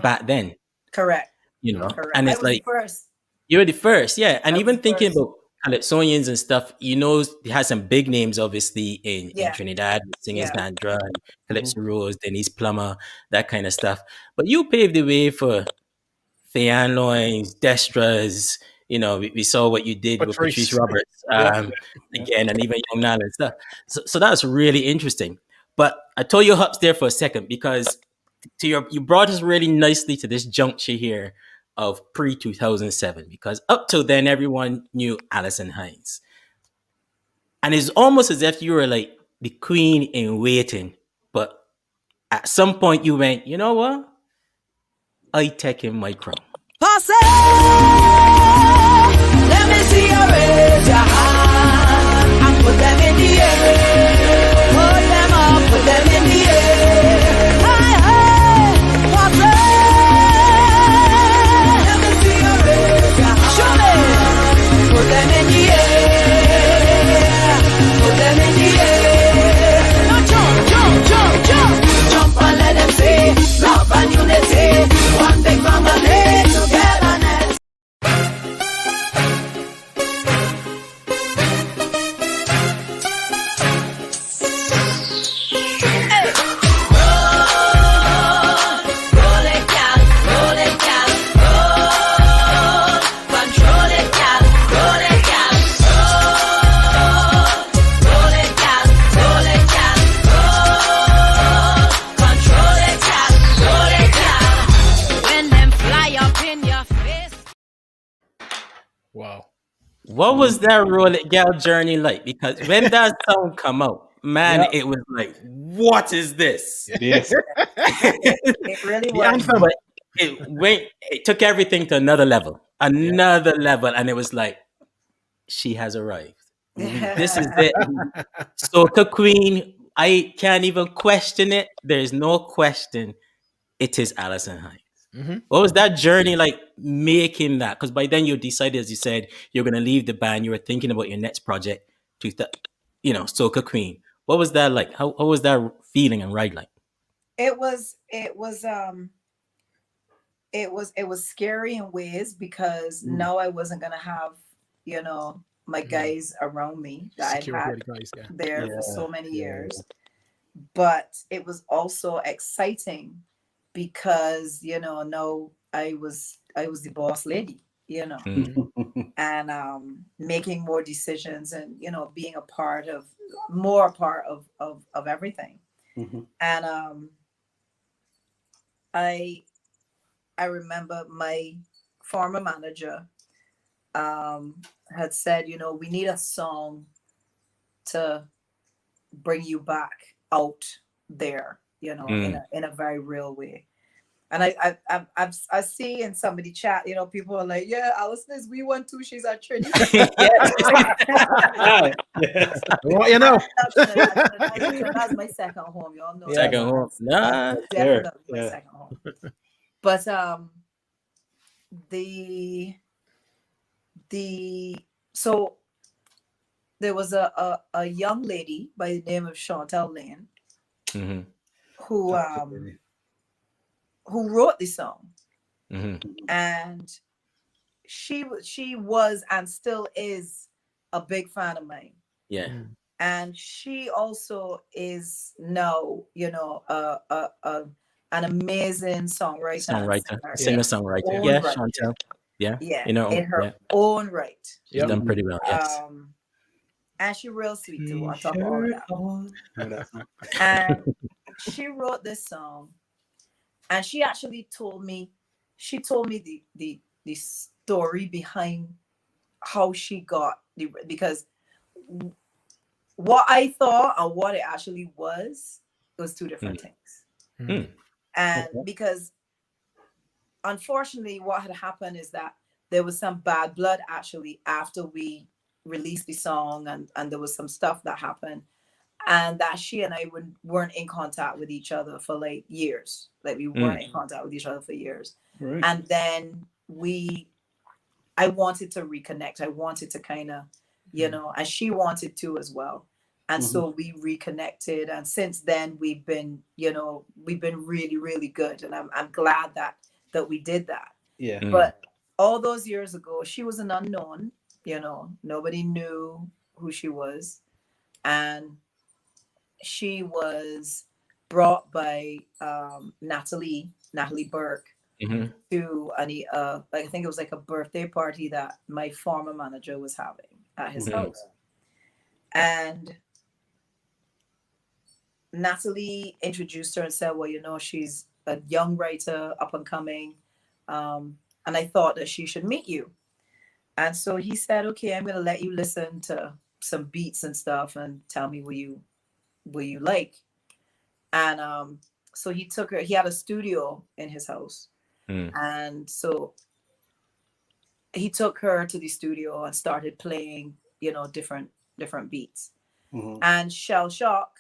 back then. Correct. Correct. And it's like, you were the first, and even thinking about Calypsonians and stuff, they had some big names, obviously, in Trinidad, Singers Dandra, Calypso Rose, Denise Plummer, that kind of stuff. But you paved the way for Fayan Loins, Destras. We saw what you did with Patrice Roberts again, and even Young Nala and stuff. So that's really interesting. But I told you Hups there for a second because you brought us really nicely to this juncture here of pre-2007, because up till then everyone knew Alison Hinds, and it's almost as if you were like the queen in waiting, but at some point you went, you know what, I take in my crown. Pass it. Let me see you raise your hand and put them in the air. Put them up, put them in the air. Hey, hey, pass it. Let me see you raise your hand. Show me. Put them in the air. Put them in the air. Now jump, jump, jump, jump. Jump and let them see love and unity. One big family togetherness. Roll it, gal, roll it, gal, roll. Control it, gal, roll it, gal, roll it, gal, roll it, gal, roll. Control it, gal, roll it, gal. When them fly up in your face. Wow. What was that Roll It Gal journey like? Because when that song come out, man, it was like, what is this? Yes. It really The was. anthem. But it took everything to another level, and it was like, she has arrived. This is it. Soca Queen, I can't even question it. There's no question. It is Alison Hinds. What was that journey like making that? Because by then you decided, as you said, you're going to leave the band. You were thinking about your next project, Soca Queen. What was that like? How was that feeling and ride like? It was scary in ways, because now I wasn't gonna have, my guys around me that I've had there for so many years. But it was also exciting because, now I was the boss lady, and making more decisions and, being more a part of everything. And I remember my former manager had said, we need a song to bring you back out there, in a very real way. And I see in somebody chat, people are like, yeah, Alison is we1 too. She's at Trinity. Yes. What you know? That's my second home. Y'all know. Second home. Nah. Definitely my second home. But so there was a young lady by the name of Chantel Lane, who wrote the song, and she was and still is a big fan of mine. Yeah. And she also is now, an amazing songwriter. Singer-songwriter. Yeah, right. Chantel. Yeah. In her own right. She's done pretty well, yes. And she's real sweet too, on top of all of that. And she wrote this song, and she actually told me the story behind how she got because what I thought and what it actually was two different things. And because unfortunately what had happened is that there was some bad blood actually after we released the song, and there was some stuff that happened, and that she and I weren't in contact with each other for like years. Like we weren't in contact with each other for years. Right. And then I wanted to reconnect. I wanted to kind of, and she wanted to as well. And so we reconnected. And since then we've been really, really good. And I'm glad that we did that. Yeah. But all those years ago, she was an unknown, nobody knew who she was. And she was brought by Natalie Burke to I think it was like a birthday party that my former manager was having at his house. And Natalie introduced her and said, well, she's a young writer, up and coming. And and I thought that she should meet you. And so he said, okay, I'm going to let you listen to some beats and stuff and tell me what you like. And so he took her, he had a studio in his house. And so he took her to the studio and started playing, you know, different beats. And Shell Shock,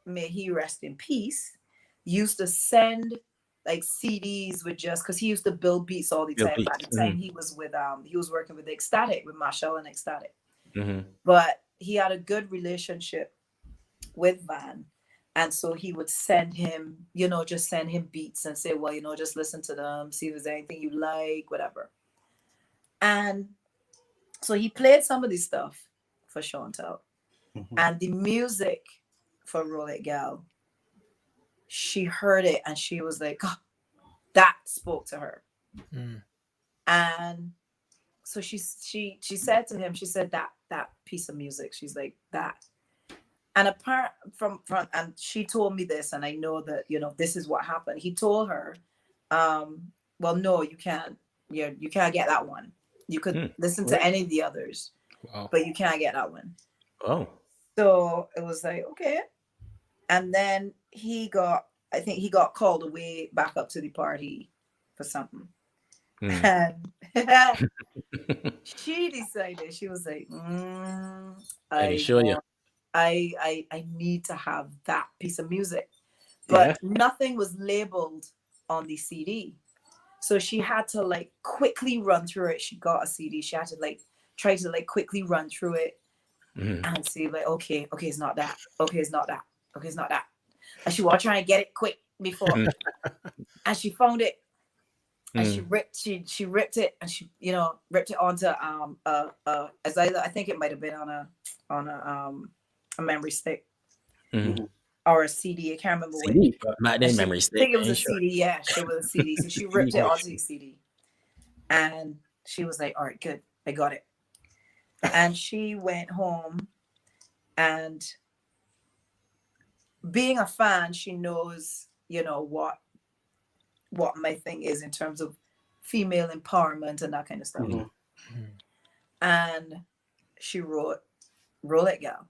may he rest in peace, used to send like CDs with just, because he used to build beats all the time. By the time he was with he was working with Ecstatic, with Marshall and Ecstatic. But he had a good relationship with Van. And so he would send him, you know, just send him beats and say, well, you know, just listen to them, see if there's anything you like, whatever. And so he played some of this stuff for Chantel. And the music for Roll It Gal, she heard it and she was like, oh, that spoke to her. And so she said to him, she said, that piece of music, she's like, that. And apart from and she told me this, and I know that, you know, this is what happened. He told her, well, no, you can't get that one. You could listen to any of the others, but you can't get that one. Oh. So it was like, okay. And then I think he got called away back up to the party for something. And she decided, she was like, I need to have that piece of music. But nothing was labeled on the CD. So she had to like quickly run through it. She got a CD. She had to like try to like quickly run through it and see like, okay, it's not that. Okay, it's not that. Okay, it's not that. And she was trying to get it quick before. And she found it. And she ripped it, and she, you know, ripped it onto as I think it might have been on a memory stick or a CD. I can't remember CD, what. Memory stick. I think it was a CD. Yeah, it was a CD. So she ripped it onto the CD, and she was like, "All right, good, I got it." And she went home, and being a fan, she knows, you know, what my thing is in terms of female empowerment and that kind of stuff. And she wrote Roll It Gal,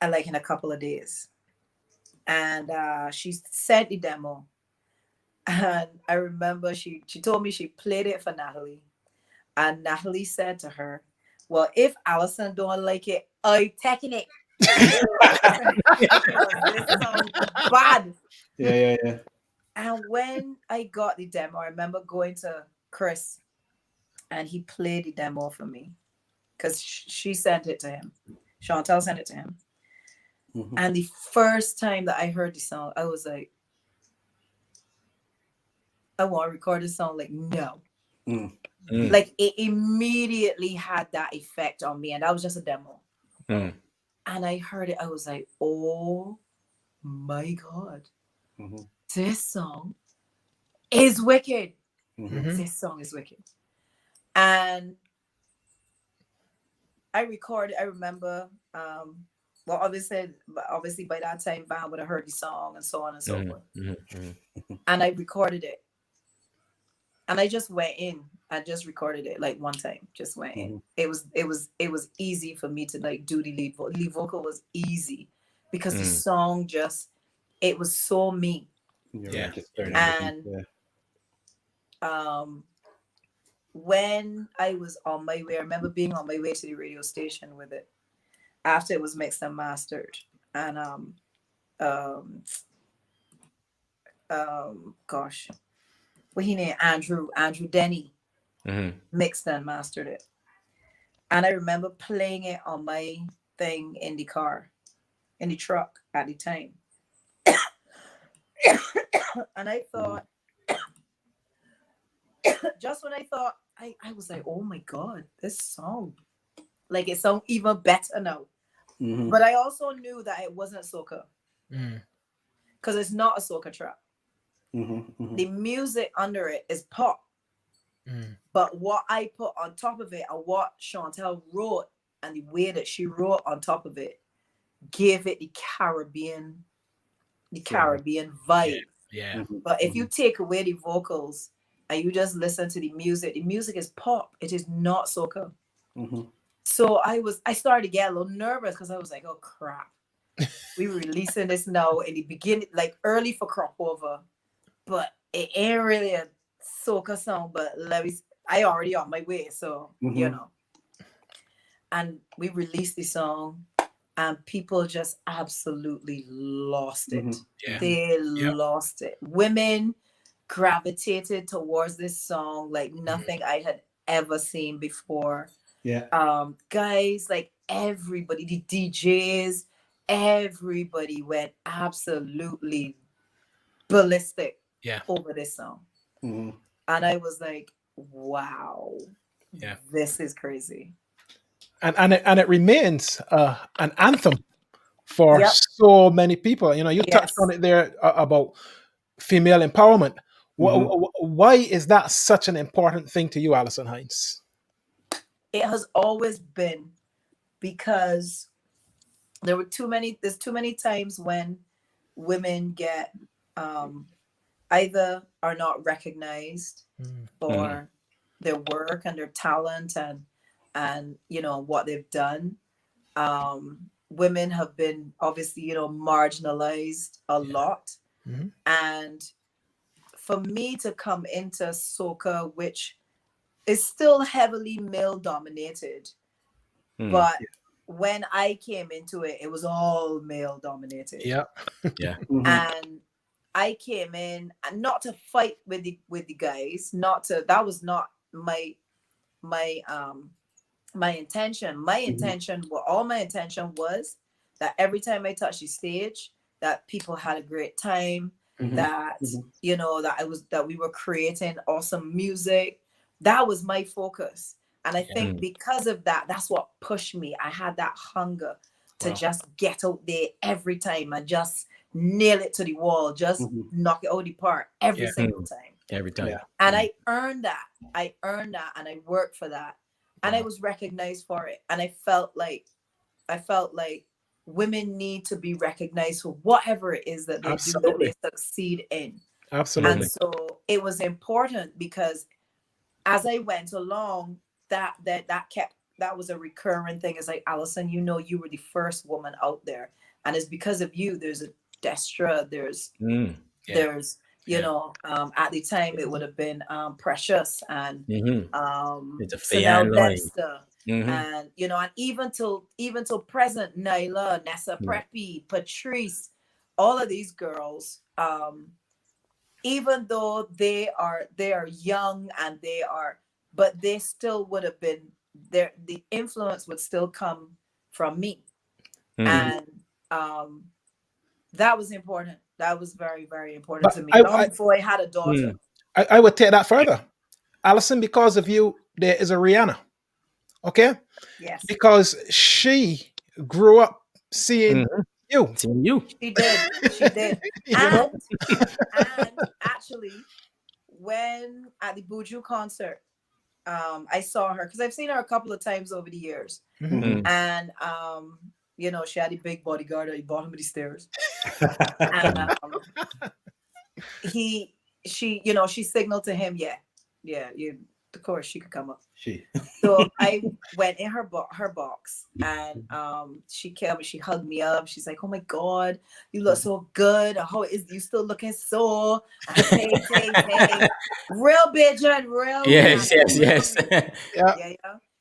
and like in a couple of days. And she sent the demo. And I remember she told me she played it for Natalie. And Natalie said to her, well, if Alison don't like it, I'm taking it. This sounds bad. Yeah. And when I got the demo, I remember going to Chris and he played the demo for me because she sent it to him. Chantel sent it to him. And the first time that I heard the song, I was like, I want to record this song. Like, no. Like, it immediately had that effect on me. And that was just a demo. And I heard it. I was like, oh my God. This song is wicked. This song is wicked. And I remember, well, obviously by that time, Van would have heard the song and so on and so forth. And I recorded it. And I just went in. I just recorded it like one time. Just went in. It was easy for me to like do the lead vocal. Lead vocal was easy because the song it was so me. And when I was on my way, I remember being on my way to the radio station with it after it was mixed and mastered. And gosh, what he named Andrew Denny mixed and mastered it. And I remember playing it on my thing in the car, in the truck at the time. And I thought, just when I thought, I was like, oh my God, this song, like it sounds even better now. But I also knew that it wasn't soca, because it's not a soca track. The music under it is pop, but what I put on top of it and what Chantel wrote and the way that she wrote on top of it gave it the Caribbean vibe. But if you take away the vocals, and you just listen to the music is pop. It is not soca. So I started to get a little nervous because I was like, oh crap, we were releasing this now in the beginning, like early for crop over, but it ain't really a soca song. But I already on my way, so you know. And we released the song, and people just absolutely lost it. They lost it. Women gravitated towards this song like nothing I had ever seen before. Guys, like everybody, the DJs, everybody went absolutely ballistic over this song. And I was like, wow, this is crazy. And it remains an anthem for so many people. You know, you touched on it there about female empowerment. Why is that such an important thing to you, Alison Hinds? It has always been, because there's too many times when women get either are not recognized for their work and their talent and you know what they've done. Women have been obviously, you know, marginalized a lot. And for me to come into soca, which is still heavily male dominated, but when I came into it, it was all male dominated. And I came in, and not to fight with the guys, that was not my intention. My intention was that every time I touched the stage, that people had a great time, that you know, that we were creating awesome music. That was my focus. And I think because of that, that's what pushed me. I had that hunger to just get out there every time and just nail it to the wall, just knock it out the park every single time. Every time. And I earned that. And I worked for that. And I was recognized for it. And I felt like women need to be recognized for whatever it is that they do, that they succeed in. Absolutely. And so it was important, because as I went along, that was a recurring thing. It's like, Alison, you know, you were the first woman out there, and it's because of you. There's a Destra, there's you know, at the time it would have been Precious and it's a Lester, and you know, and even till present, Nyla, Nessa Preppy, Patrice, all of these girls, even though they are young and but they still would have been there. The influence would still come from me. And that was important. That was very, very important to me. Long before I had a daughter. I would take that further. Alison, because of you, there is a Rihanna. Okay? Yes. Because she grew up seeing you. Seeing you. She did. And actually, when at the Buju concert, I saw her, because I've seen her a couple of times over the years. And you know, she had a big bodyguard at the bottom of the stairs. And she signaled to him, of course she could come up. So I went in her box, and she came, she hugged me up. She's like, oh my God, you look so good. How is you still looking so? Hey. Real Bajan, real. Yes. Yeah.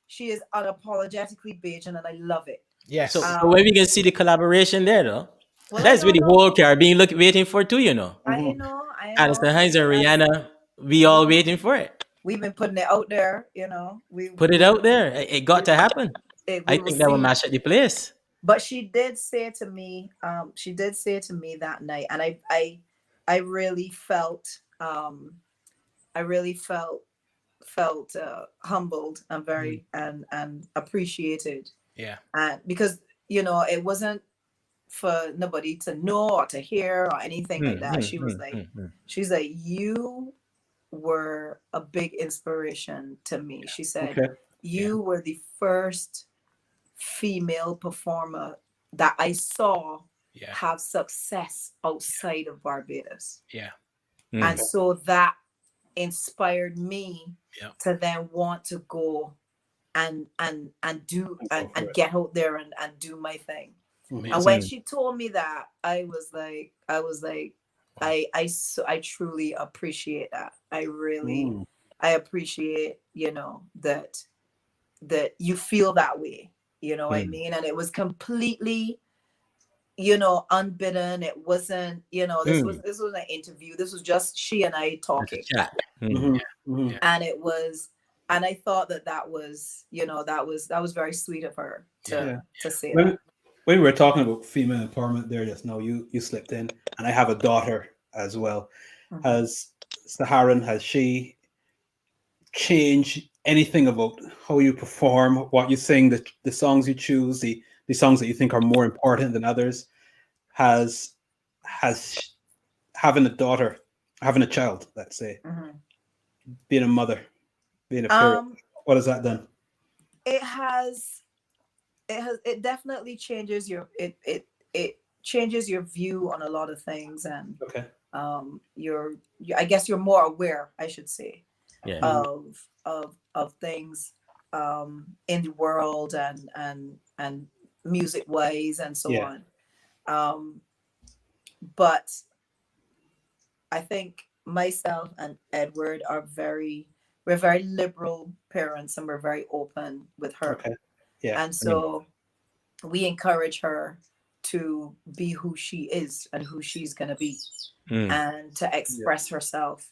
She is unapologetically Bajan, and I love it. Yes. So where we can see the collaboration there, though. Well, that's what the whole Caribbean waiting for too, you know. I know. Alison Hinds and Rihanna, we all waiting for it. We've been putting it out there, you know. Put it out there. It got to happen. I think that will match at the place. But she did say to me that night, and I really felt humbled and very and appreciated. Yeah. Because, you know, it wasn't for nobody to know or to hear or anything like that. She was like, you were a big inspiration to me. She said, you were the first female performer that I saw have success outside of Barbados. Yeah. And so that inspired me to then want to go and do and get out there and do my thing. And when she told me that, I was like, I truly appreciate that. I really, I appreciate, you know, that you feel that way, you know what I mean? And it was completely, you know, unbidden. It wasn't, you know, this was an interview. This was just she and I talking. And it was, and I thought that was, you know, that was very sweet of her to say that. When we were talking about female empowerment there just now, you slipped in, and I have a daughter as well. Has Saharan, has she changed anything about how you perform, what you sing, the songs you choose, the songs that you think are more important than others? Has having a daughter, having a child, let's say, being a mother, being a parent, what has that done? It definitely changes your it changes your view on a lot of things, and I guess you're more aware, I should say, of things in the world and music wise and so on. But I think myself and Edward we're very liberal parents, and we're very open with her. And so we encourage her to be who she is and who she's going to be, and to express herself.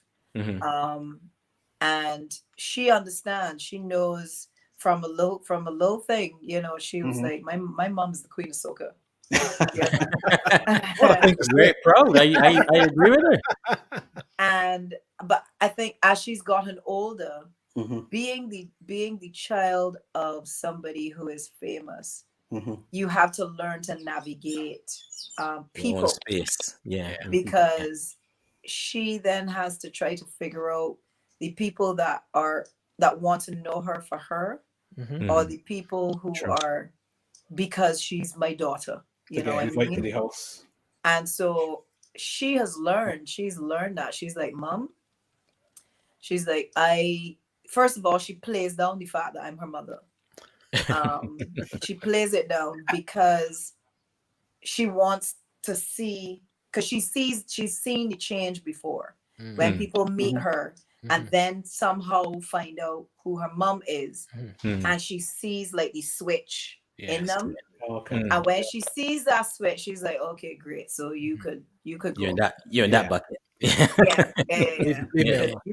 And she understands, she knows from a low thing, you know, she was like, my mom's the Queen of Soca. I think it's great, bro. I agree with her. But I think as she's gotten older, being the child of somebody who is famous, you have to learn to navigate people space. Because she then has to try to figure out the people that want to know her for her, or the people who are because she's my daughter, you know what I mean? The house. And so she's learned that. She's like, Mom, she's like, first of all, she plays down the fact that I'm her mother. She plays it down because she wants to see, because she's seen the change before, when people meet her and then somehow find out who her mom is, and she sees like the switch in them. And when she sees that switch, she's like, okay, great. So you could go. You're in that bucket. You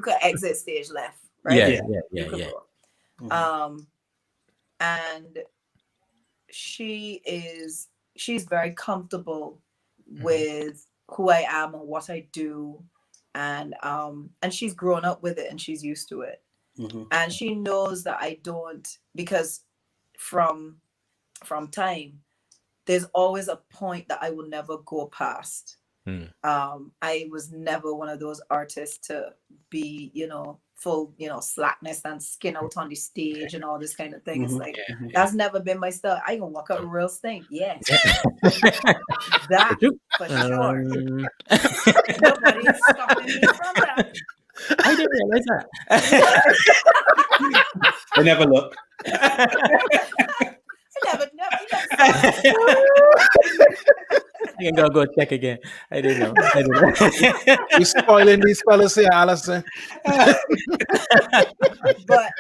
could exit stage left, right? And she's very comfortable with who I am and what I do, and she's grown up with it and she's used to it. And she knows that I don't, because from time, there's always a point that I will never go past. I was never one of those artists to be, you know, full, you know, slackness and skin out on the stage and all this kind of thing. It's like, that's never been my style. I can walk out a real stink. Yes. That for sure. Nobody's stopping me from that. I didn't realize that. I never look. Never. I can go check again. I didn't know. You're spoiling these fellas here, Alison. But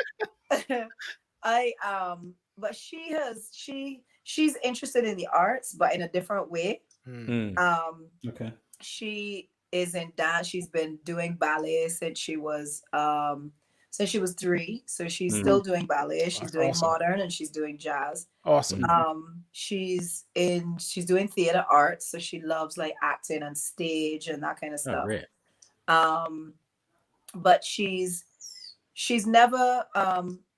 but she's interested in the arts, but in a different way. She is in dance. She's been doing ballet since she was 3. So she's still doing ballet. She's doing modern and she's doing jazz. Awesome. She's doing theater arts, so she loves like acting and stage and that kind of stuff. But she's never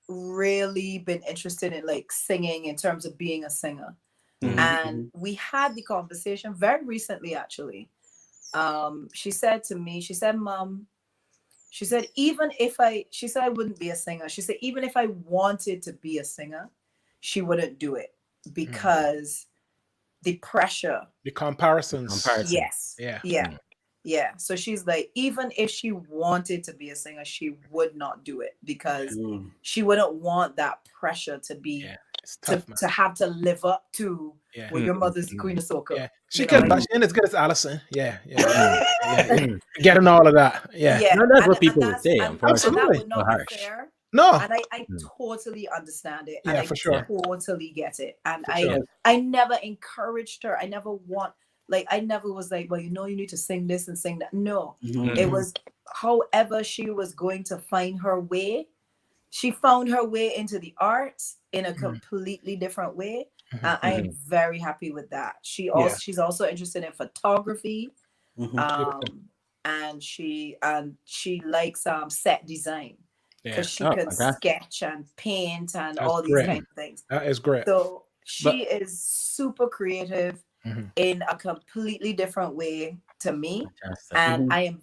really been interested in like singing in terms of being a singer. And we had the conversation very recently, actually. She said to me, she said, Mom, she said, I wouldn't be a singer. She said, even if I wanted to be a singer, she wouldn't do it because the pressure. The comparisons. Yes. Yeah. Yeah. Yeah. So she's like, even if she wanted to be a singer, she would not do it because she wouldn't want that pressure to be tough, to have to live up to your mother's the Queen of Soca. Yeah. She can, but she ain't as good as Alison. Yeah. Getting all of that. Yeah. No, that's what people would say. Absolutely. And that would not be fair. No. And I totally understand it. Yeah, and for sure. Totally get it. And I never encouraged her. I never was like, well, you need to sing this and sing that. No. It was however she was going to find her way. She found her way into the arts in a completely different way. I am very happy with that. She's also interested in photography. And she likes set design. Because she can sketch and paint and all these kind of things. That is great. So she is super creative in a completely different way to me. And I'm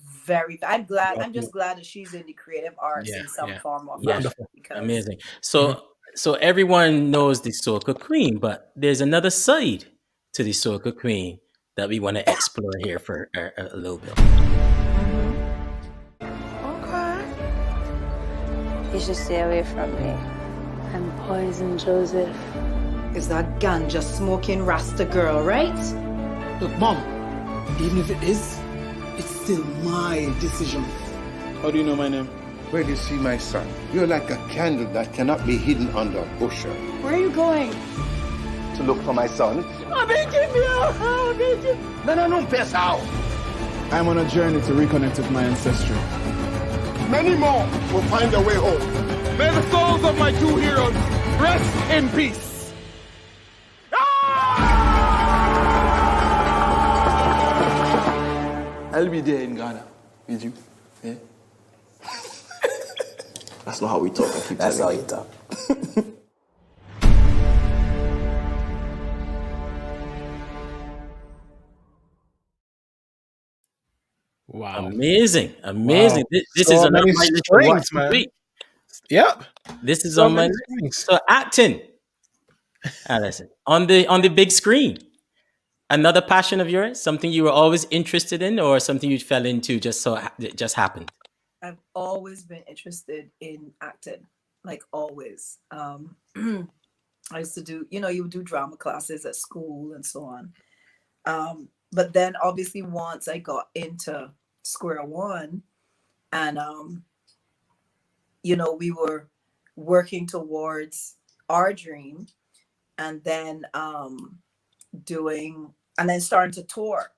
just glad that she's in the creative arts in some form or fashion. Amazing. So everyone knows the Soca Queen, but there's another side to the Soca Queen that we want to explore here for a little bit. You should stay away from me. I'm Poison Joseph. Is that ganja smoking Rasta girl, right? Look, Mom, even if it is, it's still my decision. How do you know my name? Where do you see my son? You're like a candle that cannot be hidden under a bushel. Where are you going? To look for my son. No, pessoal. I'm on a journey to reconnect with my ancestry. Many more will find their way home. May the souls of my two heroes rest in peace. I'll be there in Ghana with you. Yeah? That's not how we talk. That's how you talk. Wow. Amazing. Wow. This so is on my list, man. Yep. This is on my list. So acting, Alison, on the big screen. Another passion of yours? Something you were always interested in, or something you fell into just happened? I've always been interested in acting, like always. I used to do, you would do drama classes at school and so on. But then obviously once I got into square one and, we were working towards our dream and then starting to tour.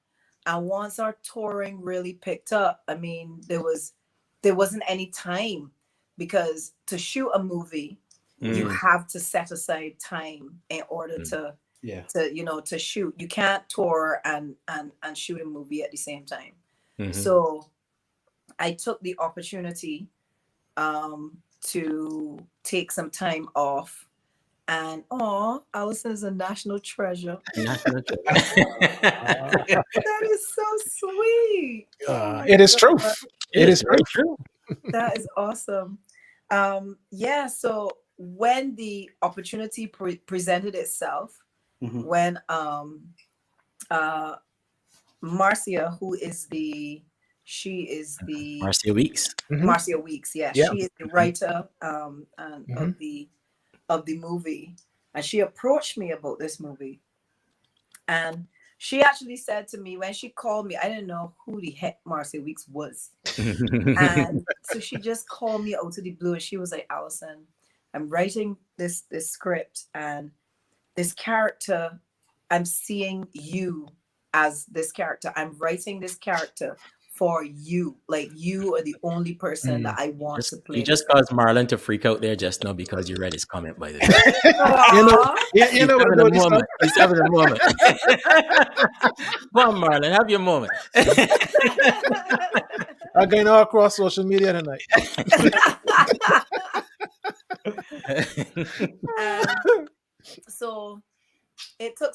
And once our touring really picked up, I mean, there wasn't any time because to shoot a movie, you have to set aside time in order to shoot. You can't tour and shoot a movie at the same time. So I took the opportunity to take some time off. And Alison is a national treasure. That is so sweet. It is true. It is very true. That is awesome. So when the opportunity presented itself, when Marcia, Marcia Weeks. Marcia Weeks, she is the writer of the movie, and she approached me about this movie, and she actually said to me when she called me, I didn't know who the heck Marcia Weeks was, and so she just called me out of the blue, and she was like, Alison, I'm writing this script, and this character, I'm seeing you as this character. I'm writing this character for you. Like, you are the only person that I want to play. You just caused Marlon to freak out there just now because you read his comment, by the way. He's having a moment. Come on, Marlon, have your moment. I'm going all across social media tonight. So it took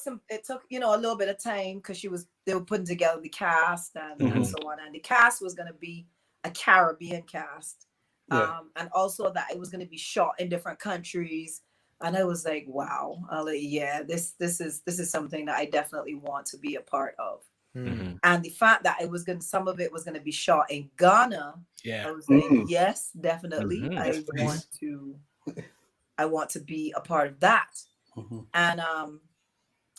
a little bit of time because they were putting together the cast and so on, and the cast was going to be a Caribbean cast, and also that it was going to be shot in different countries, and I was like, wow, this is something that I definitely want to be a part of. And the fact that some of it was going to be shot in Ghana, I was like, yes, definitely. I want to be a part of that. And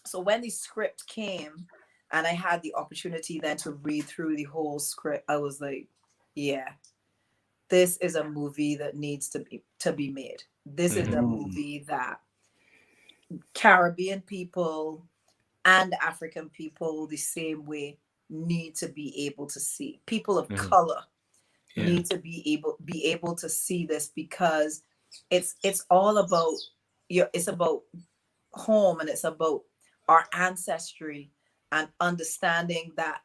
so when the script came and I had the opportunity then to read through the whole script, I was like, yeah, this is a movie that needs to be made. This is a movie that Caribbean people and African people the same way need to be able to see. People of color need to be able to see this, because it's all about it's about home, and it's about our ancestry, and understanding that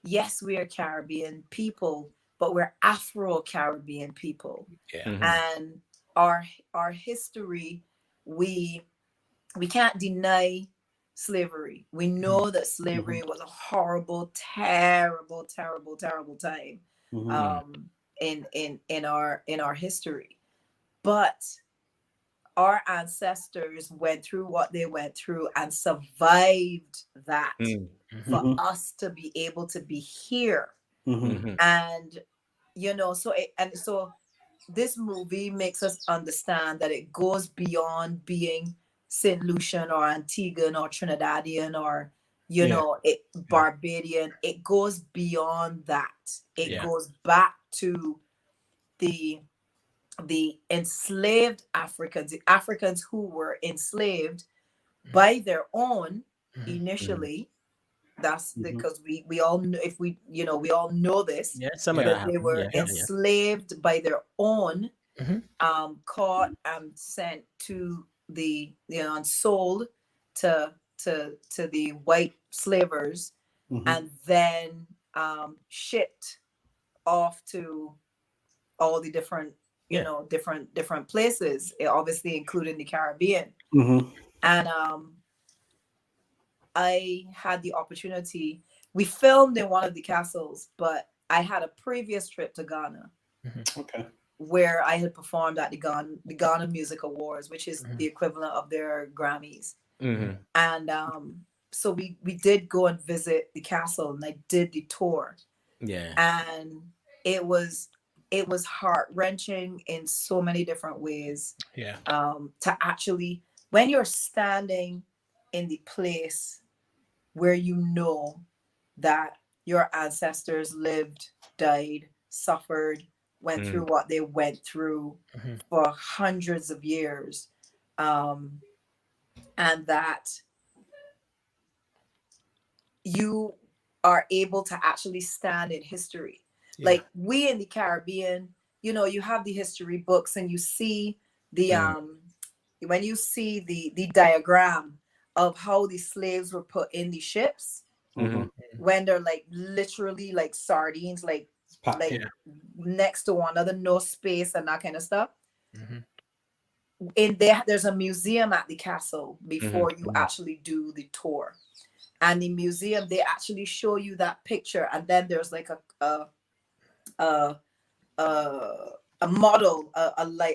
yes, we are Caribbean people, but we're Afro-Caribbean people. And our history, we can't deny slavery. We know that slavery was a horrible, terrible, terrible, terrible time in our history. But our ancestors went through what they went through and survived that for us to be able to be here. And so this movie makes us understand that it goes beyond being St. Lucian or Antiguan or Trinidadian or Barbadian. It goes beyond that. It goes back to the enslaved Africans, the Africans who were enslaved by their own initially. That's because we all know, if we we all know this. That they were enslaved by their own, caught and sent to the and sold to the white slavers, and then shipped off to all the different different places, obviously including the Caribbean. And I had the opportunity. We filmed in one of the castles, but I had a previous trip to Ghana, where I had performed at the Ghana Music Awards, which is the equivalent of their Grammys. And so we did go and visit the castle, and I did the tour. And it was heart-wrenching in so many different ways. To actually, when you're standing in the place where you know that your ancestors lived, died, suffered, went through what they went through for hundreds of years, and that you are able to actually stand in history. Like we in the Caribbean, you have the history books, and you see the when you see the diagram of how the slaves were put in the ships, when they're like literally like sardines, like next to one another, no space and that kind of stuff. In there's a museum at the castle before you actually do the tour, and the museum, they actually show you that picture, and then there's like a model,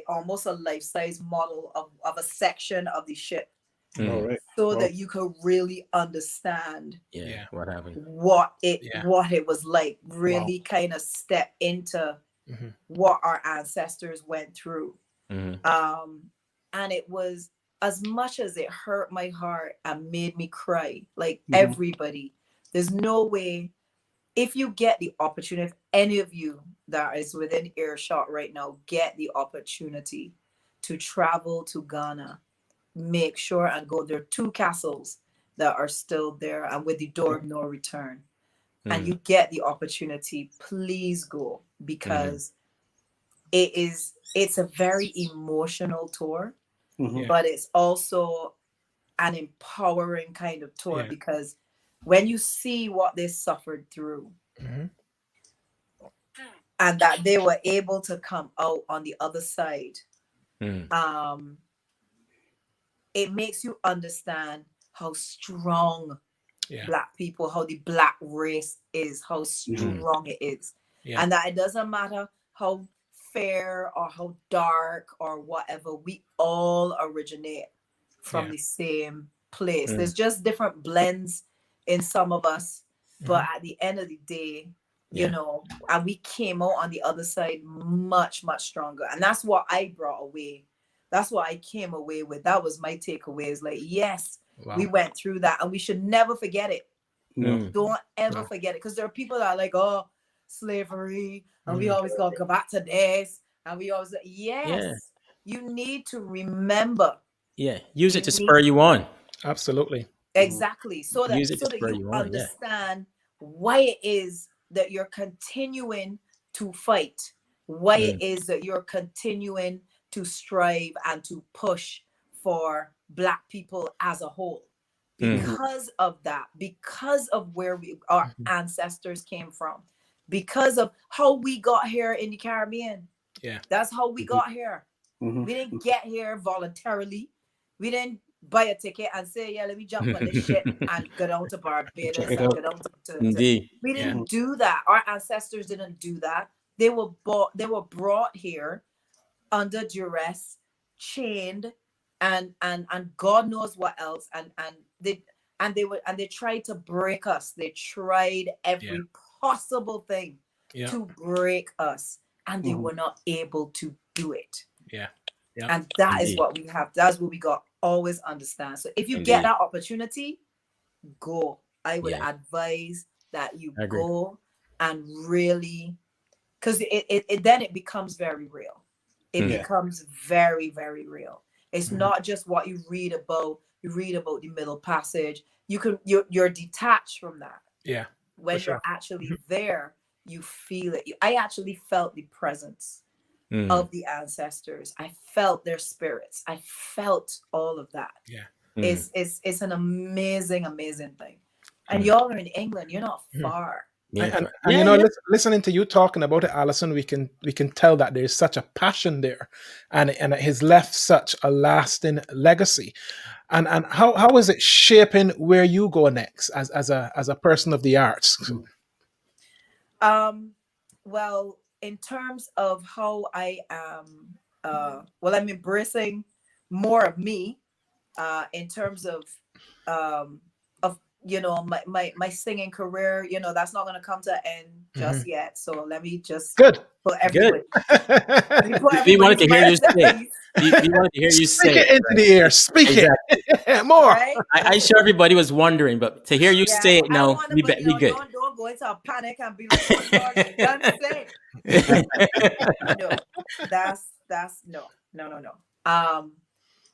almost a life-size model of a section of the ship, that you could really understand what happened, what it was like, really kind of step into what our ancestors went through. And it was, as much as it hurt my heart and made me cry, like everybody, there's no way, if you get the opportunity, if any of you that is within earshot right now get the opportunity to travel to Ghana, make sure and go. There are 2 castles that are still there and with the door of no return. And you get the opportunity, please go, because it's a very emotional tour, but it's also an empowering kind of tour, because when you see what they suffered through, and that they were able to come out on the other side, it makes you understand how strong Black people, how the Black race is, how strong it is. And that it doesn't matter how fair or how dark or whatever, we all originate from the same place. There's just different blends in some of us, But at the end of the day, you know, and we came out on the other side much, much stronger. And that's what I brought away. That's what I came away with. That was my takeaway. Is like, yes, we went through that, and we should never forget it. Don't ever forget it, because there are people that are like, oh, slavery, and we always gotta go back to this, and we always you need to remember. Use it to spur you on. Absolutely. Exactly. So that you understand why it is that you're continuing to fight, why it is that you're continuing to strive and to push for Black people as a whole. Because of that, because of where our ancestors came from, because of how we got here in the Caribbean. That's how we got here. We didn't get here voluntarily. We didn't buy a ticket and say, yeah, let me jump on this shit and go down to Barbados and go down to we didn't do that. Our ancestors didn't do that. They were brought here under duress, chained, and God knows what else. And they tried to break us. They tried every possible thing to break us, and they were not able to do it. And that is what we have. That's what we got. Always understand. So if you get that opportunity, go. I would advise that you go and really, because it becomes very real. It becomes very, very real. It's not just what you read about. You read about the Middle Passage. You're detached from that. When you're actually there, you feel it. I actually felt the presence of the ancestors. I felt their spirits. I felt all of that. It's an amazing, amazing thing. And y'all are in England. You're not far. And you know, listening to you talking about it, Alison, we can tell that there's such a passion there, and it has left such a lasting legacy. And how is it shaping where you go next as a person of the arts? Well, in terms of how I am, I'm embracing more of me, in terms of you know, my singing career. You know, that's not going to come to an end just yet. So let me just put everybody. We wanted to hear you say. We wanted to hear you say it into the air. Speak it more. Right? I'm sure everybody was wondering, but to hear you say it now, we good. Don't go into a panic and be like, "Oh Lord, you done say." No, that's no.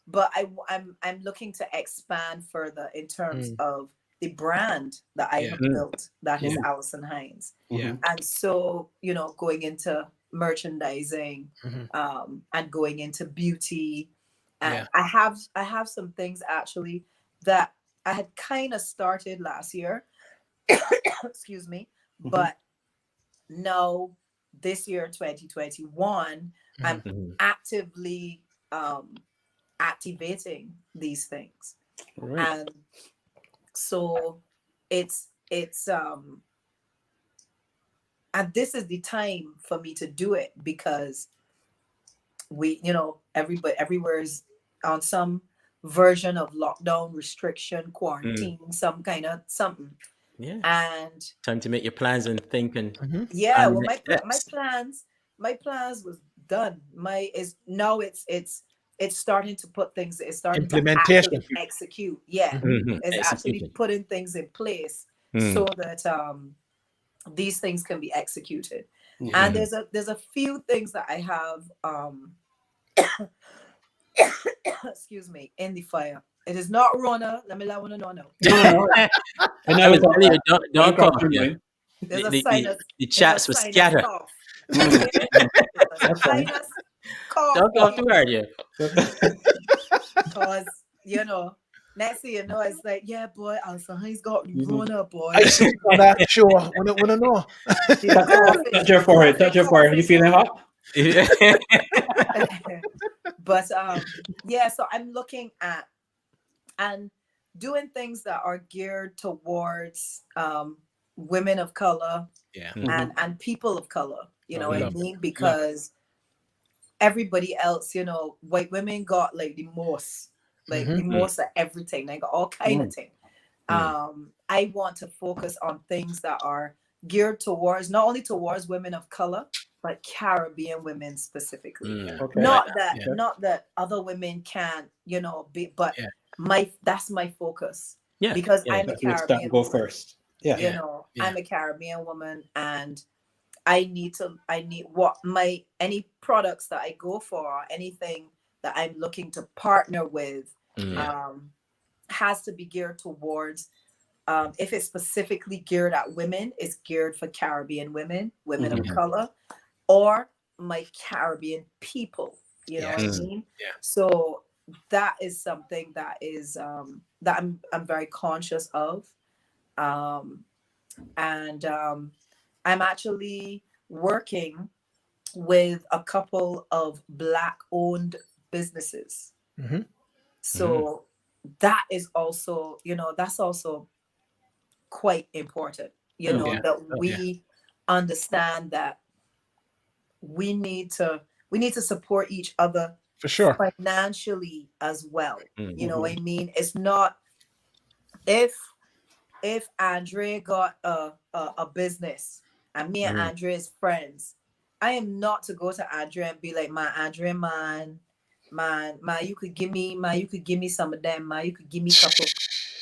But I'm looking to expand further in terms of the brand that I have built, that is Alison Hinds. And so, you know, going into merchandising, and going into beauty. And I have some things actually that I had kind of started last year. Excuse me. But now this year, 2021, I'm actively activating these things. And so it's and this is the time for me to do it, because we, you know, everywhere is on some version of lockdown, restriction, quarantine, some kind of something. And time to make your plans and think and well, my plans was done. It's starting to put things. It's starting to actually execute. It's actually putting things in place so that these things can be executed. And there's a few things that I have excuse me, in the fire. It is not Rona. Let one know. No. I was telling you, don't cough. There's a sinus. The chats were scattered. Don't go too hard, because you know, next thing you know, it's like, yeah, boy, Alison Hinds got Rona, boy. I see on that show. Wanna know? Touch your forehead. Are you feeling hot? But so I'm looking at and doing things that are geared towards women of color and people of color. You know what I mean? Because everybody else, you know, white women got like the most, the most of everything. They got all kind of thing. And I want to focus on things that are geared towards, not only towards women of color, but Caribbean women specifically. Okay. Not that other women can't, be, but that's my focus. Yeah. Because I'm a Caribbean go woman. first. Yeah. I'm a Caribbean woman, and I need any products that I go for, or anything that I'm looking to partner with, has to be geared towards. If it's specifically geared at women, it's geared for Caribbean women of color, or my Caribbean people. You know what I mean? Yeah. So that is something that is that I'm very conscious of, and I'm actually working with a couple of Black-owned businesses. So that is also, that's also quite important, that we understand that we need to support each other for sure, financially as well. You know what I mean? It's not if Andre got a business and me and Andre is friends, I am not to go to Andre and be like, Andre, man, you could give me some of them, you could give me a couple.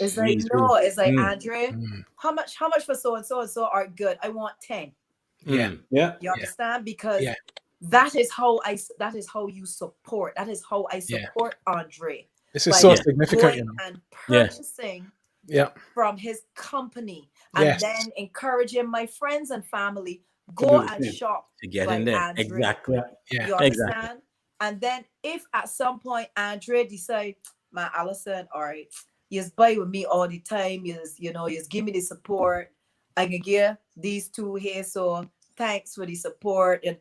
It's like, no, it's like, Andre, how much for so and so are good? I want 10. Yeah. You understand? Because that is how you support. That is how I support Andre. This is so significant, and purchasing from his company, and Yes. then encouraging my friends and family go and shop to get like in there. Andre. Exactly. You understand? And then if at some point Andre decide, man, Alison, all right, you buy with me all the time, you give me the support, I can give these two here, so thanks for the support, and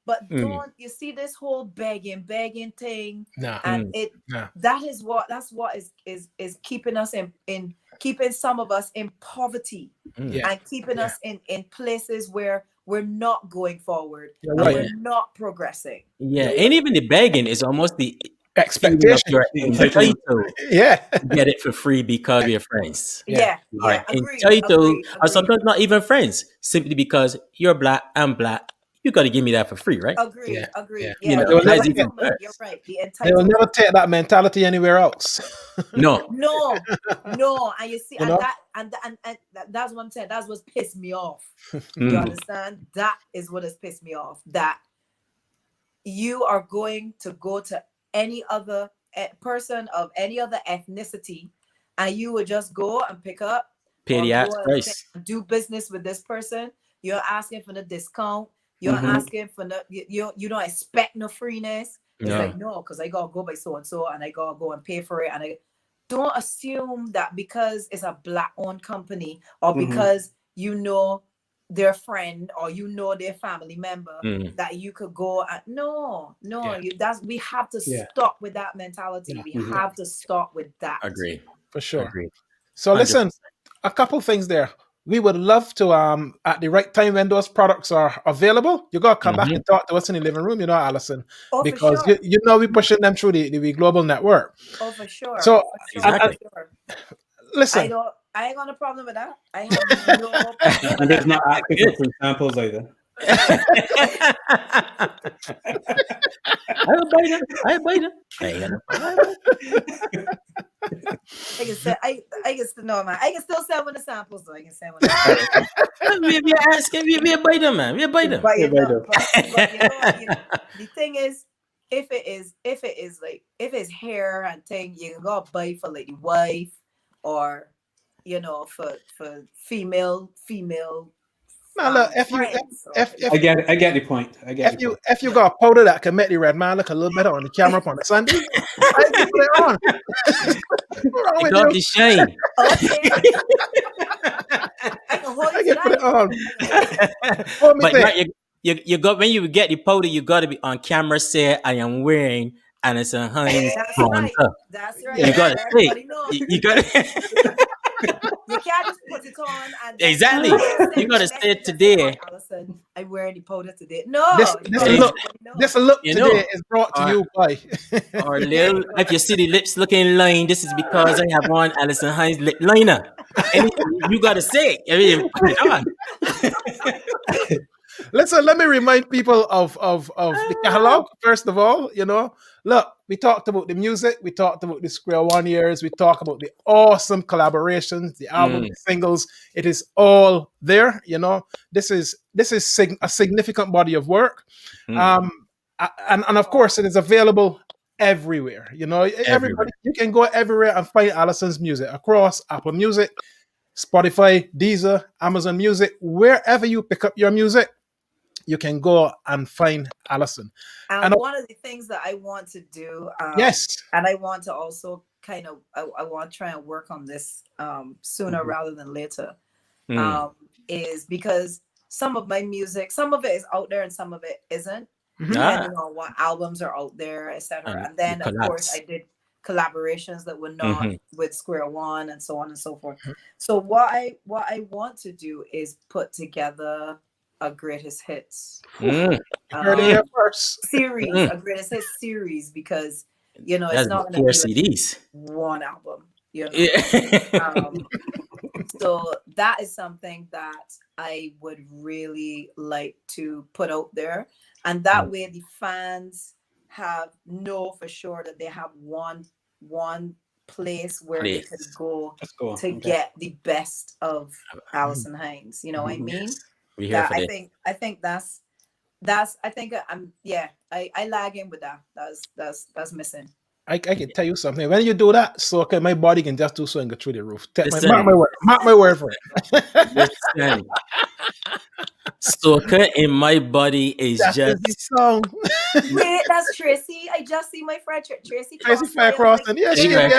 but don't you see this whole begging thing? And that's what is keeping us in keeping some of us in poverty, and keeping us in places where we're not going forward, and we're not progressing. And even the begging is almost the expectation. Entitled get it for free because we're friends. Agreed. Or sometimes not even friends, simply because you're Black, I'm Black. You got to give me that for free, right? Agreed. You're right. They will never take that mentality anywhere else. No. And you see, and that's what I'm saying. That's what's pissed me off. You understand? That is what has pissed me off. That you are going to go to any other person of any other ethnicity, and you would just go and pick up, pay the price, do business with this person. You're asking for the discount. You're asking for you don't expect no freeness. It's like, no, because I gotta go by so and so, and I gotta go and pay for it. And I don't assume that because it's a Black-owned company, or because their friend, or their family member, that you could go and we have to stop with that mentality. We have to stop with that. Agree. For sure. Agreed. So 100%. Listen, a couple things there. We would love to, at the right time when those products are available, you got to come back and talk to us in the living room, Alison, because sure. We're pushing them through the global network. Oh, for sure. So, exactly. Listen, I ain't got a problem with that. I have no problem. And there's not active samples either. I buy them. I can still sell with the samples, though. I can sell with the we asking, we buy them, man. We buy them. But the thing is, if it's hair and thing, you can go buy for like the wife, or for female. Now look, if I get the point. If you got a powder that can make the red man look a little better on the camera up on the Sunday, I can put it on. I got the shine. I can put it on. But you got, when you get the powder, you got to be on camera. Say I am wearing Alison Hinds. That's right. You got to say. You got. You can't just put it on and exactly. You gotta say it today. Alison, I'm wearing the powder today. No, this look today is brought to you by. Or little, if you see the lips looking line, this is because I have on Alison Hinds lip liner. And you gotta say it. I mean, put it on. Listen, let me remind people of the catalog. First of all, look, we talked about the music, we talked about the Square One years, we talked about the awesome collaborations, the album, the singles. It is all there. This is a significant body of work, and of course, it is available everywhere. Everybody, you can go everywhere and find Alison's music across Apple Music, Spotify, Deezer, Amazon Music, wherever you pick up your music. You can go and find Alison. And one of the things that I want to do, yes, and I want to also kind of, I want to try and work on this sooner rather than later, is because some of my music, some of it is out there and some of it isn't, depending on what albums are out there, etc. And then, of course, I did collaborations that were not with Square One and so on and so forth. So what I want to do is put together a greatest hits series, a greatest hits series, because it's not going to be like one album. So that is something that I would really like to put out there, and that way the fans know for sure that they have one place where they could go to get the best of Alison Hinds. You know what I mean? I think that's I lag in with that. That's missing. I can tell you something. When you do that, so my body can just do so and go through the roof. Mark my word for it. Soca in my body is just the song. Wait, that's Tracy. I just see my friend Tracy Faircrossing. Yeah, she and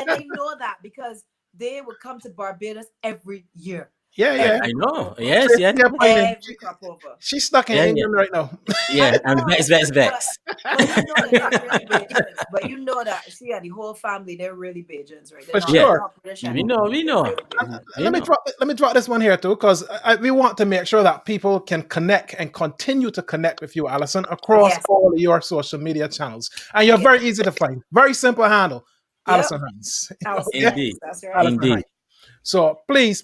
I know that because they would come to Barbados every year. Yeah. I know. Yes. Every crop over. She's stuck in England right now. Yeah, and vex. But you know that she and the whole family, they're really Bajans, right? For sure. We know. Let me drop this one here too, because we want to make sure that people can connect and continue to connect with you, Alison, across all of your social media channels. And you're very easy to find. Very simple handle. Alison Hinds. Indeed. That's right. Indeed. So please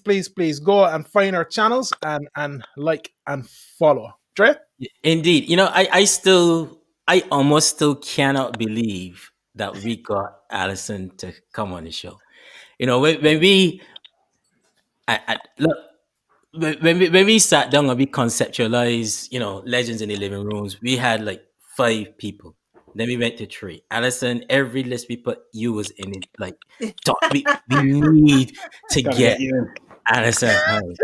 go and find our channels and like and follow. Dre? Indeed. I almost still cannot believe that we got Alison to come on the show. When we when we sat down and we conceptualized, legends in the living rooms, we had like 5 people. Then we went to 3. Alison, every list we put, you was in it. Like, we need to get Alison Hinds.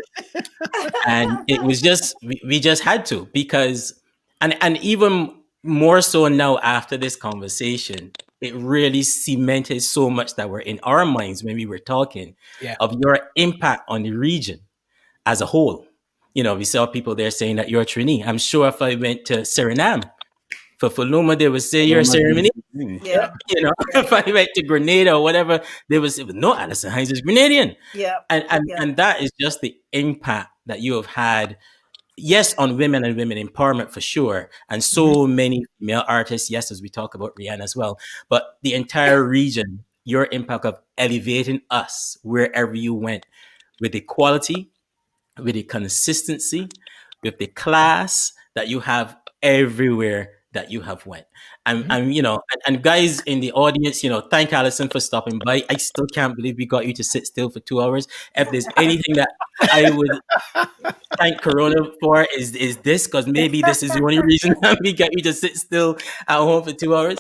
And it was just, we just had to, because, and even more so now after this conversation, it really cemented so much that were in our minds when we were talking of your impact on the region as a whole. We saw people there saying that you're Trini. I'm sure if I went to Suriname, for Fuluma, they would say you're ceremony. Yeah. If I went to Grenada or whatever, they would say, no, Alison Hinds is Grenadian. Yeah. And that is just the impact that you have had, yes, on women and women empowerment for sure. And so many male artists, yes, as we talk about Rihanna as well, but the entire region, your impact of elevating us wherever you went, with the quality, with the consistency, with the class that you have everywhere that you have went. And and guys in the audience, thank Alison for stopping by. I still can't believe we got you to sit still for 2 hours. If there's anything that I would thank Corona for is this, because maybe this is the only reason that we got you to sit still at home for 2 hours.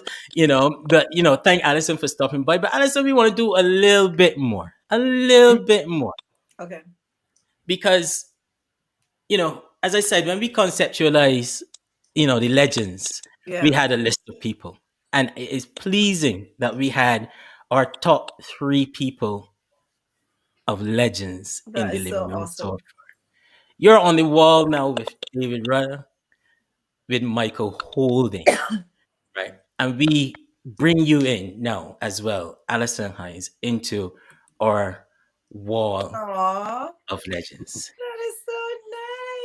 But thank Alison for stopping by. But Alison, we want to do a little bit more. Okay. Because as I said, when we conceptualize the legends, we had a list of people, and it is pleasing that we had our top 3 people of legends in the living room. Awesome. So you're on the wall now with David Rudder, with Michael Holding, right? And we bring you in now as well, Alison Hinds, into our wall of legends. That is so nice.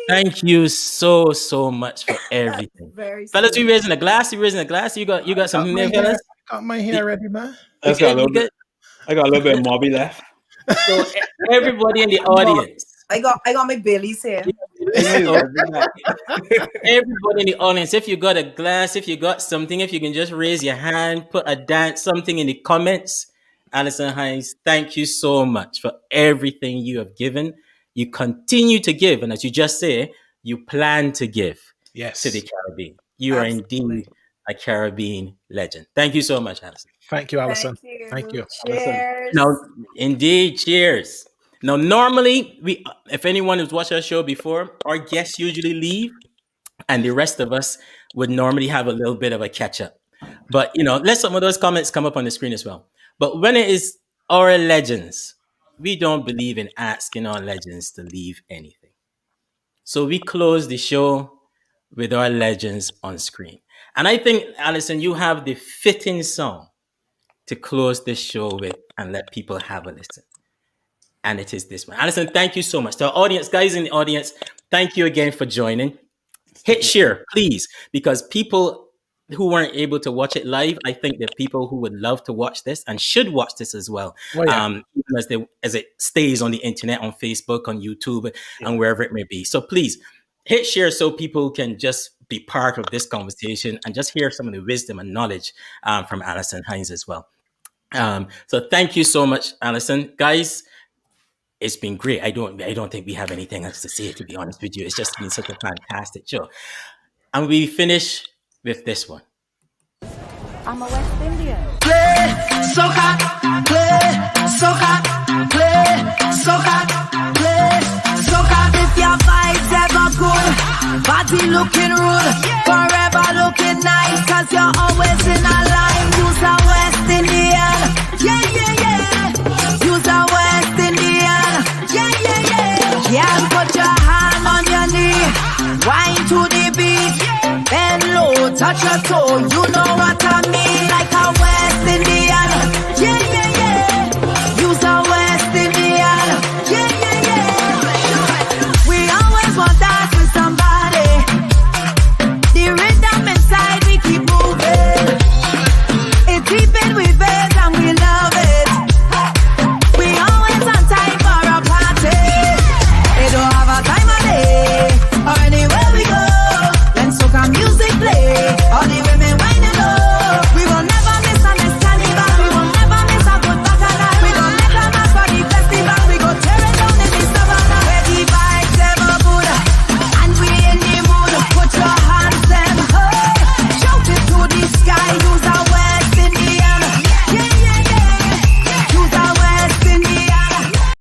Thank you so much for everything. Fellas, we raising a glass. You raising a glass. You got something there, fellas? Got my hair ready, man. I got a little bit of Mobby left. So everybody in the audience. I got my Baileys here. Everybody in the audience, if you got a glass, if you got something, if you can just raise your hand, put a dance, something in the comments. Alison Hinds, thank you so much for everything you have given. You continue to give, and as you just say, you plan to give to the Caribbean. You are indeed a Caribbean legend. Thank you so much, Alison. Thank you, Alison. Thank you. Cheers. Now, indeed, cheers. Now, normally, if anyone has watched our show before, our guests usually leave, and the rest of us would normally have a little bit of a catch up. But, let some of those comments come up on the screen as well. But when it is our legends, we don't believe in asking our legends to leave anything. So we close the show with our legends on screen. And I think, Alison, you have the fitting song to close this show with and let people have a listen. And it is this one. Alison, thank you so much. To our audience, guys in the audience, thank you again for joining. Hit share, please, because people who weren't able to watch it live, I think there are people who would love to watch this and should watch this as well. Even as it stays on the internet, on Facebook, on YouTube, and wherever it may be. So please hit share so people can just be part of this conversation and just hear some of the wisdom and knowledge from Alison Hinds as well. So thank you so much, Alison. Guys, it's been great. I don't think we have anything else to say, to be honest with you. It's just been such a fantastic show. And we finish with this one. I'm a West Indian. Play soca, play soca, play soca, play soca. If your vibes ever good, body looking rude, forever looking nice, cause you're always in a line. Use a West Indian, yeah, yeah, yeah. Use a West Indian, yeah, yeah, yeah. Yeah, put your hand on your knee, wine to the beat, bend low, touch your toe, you know.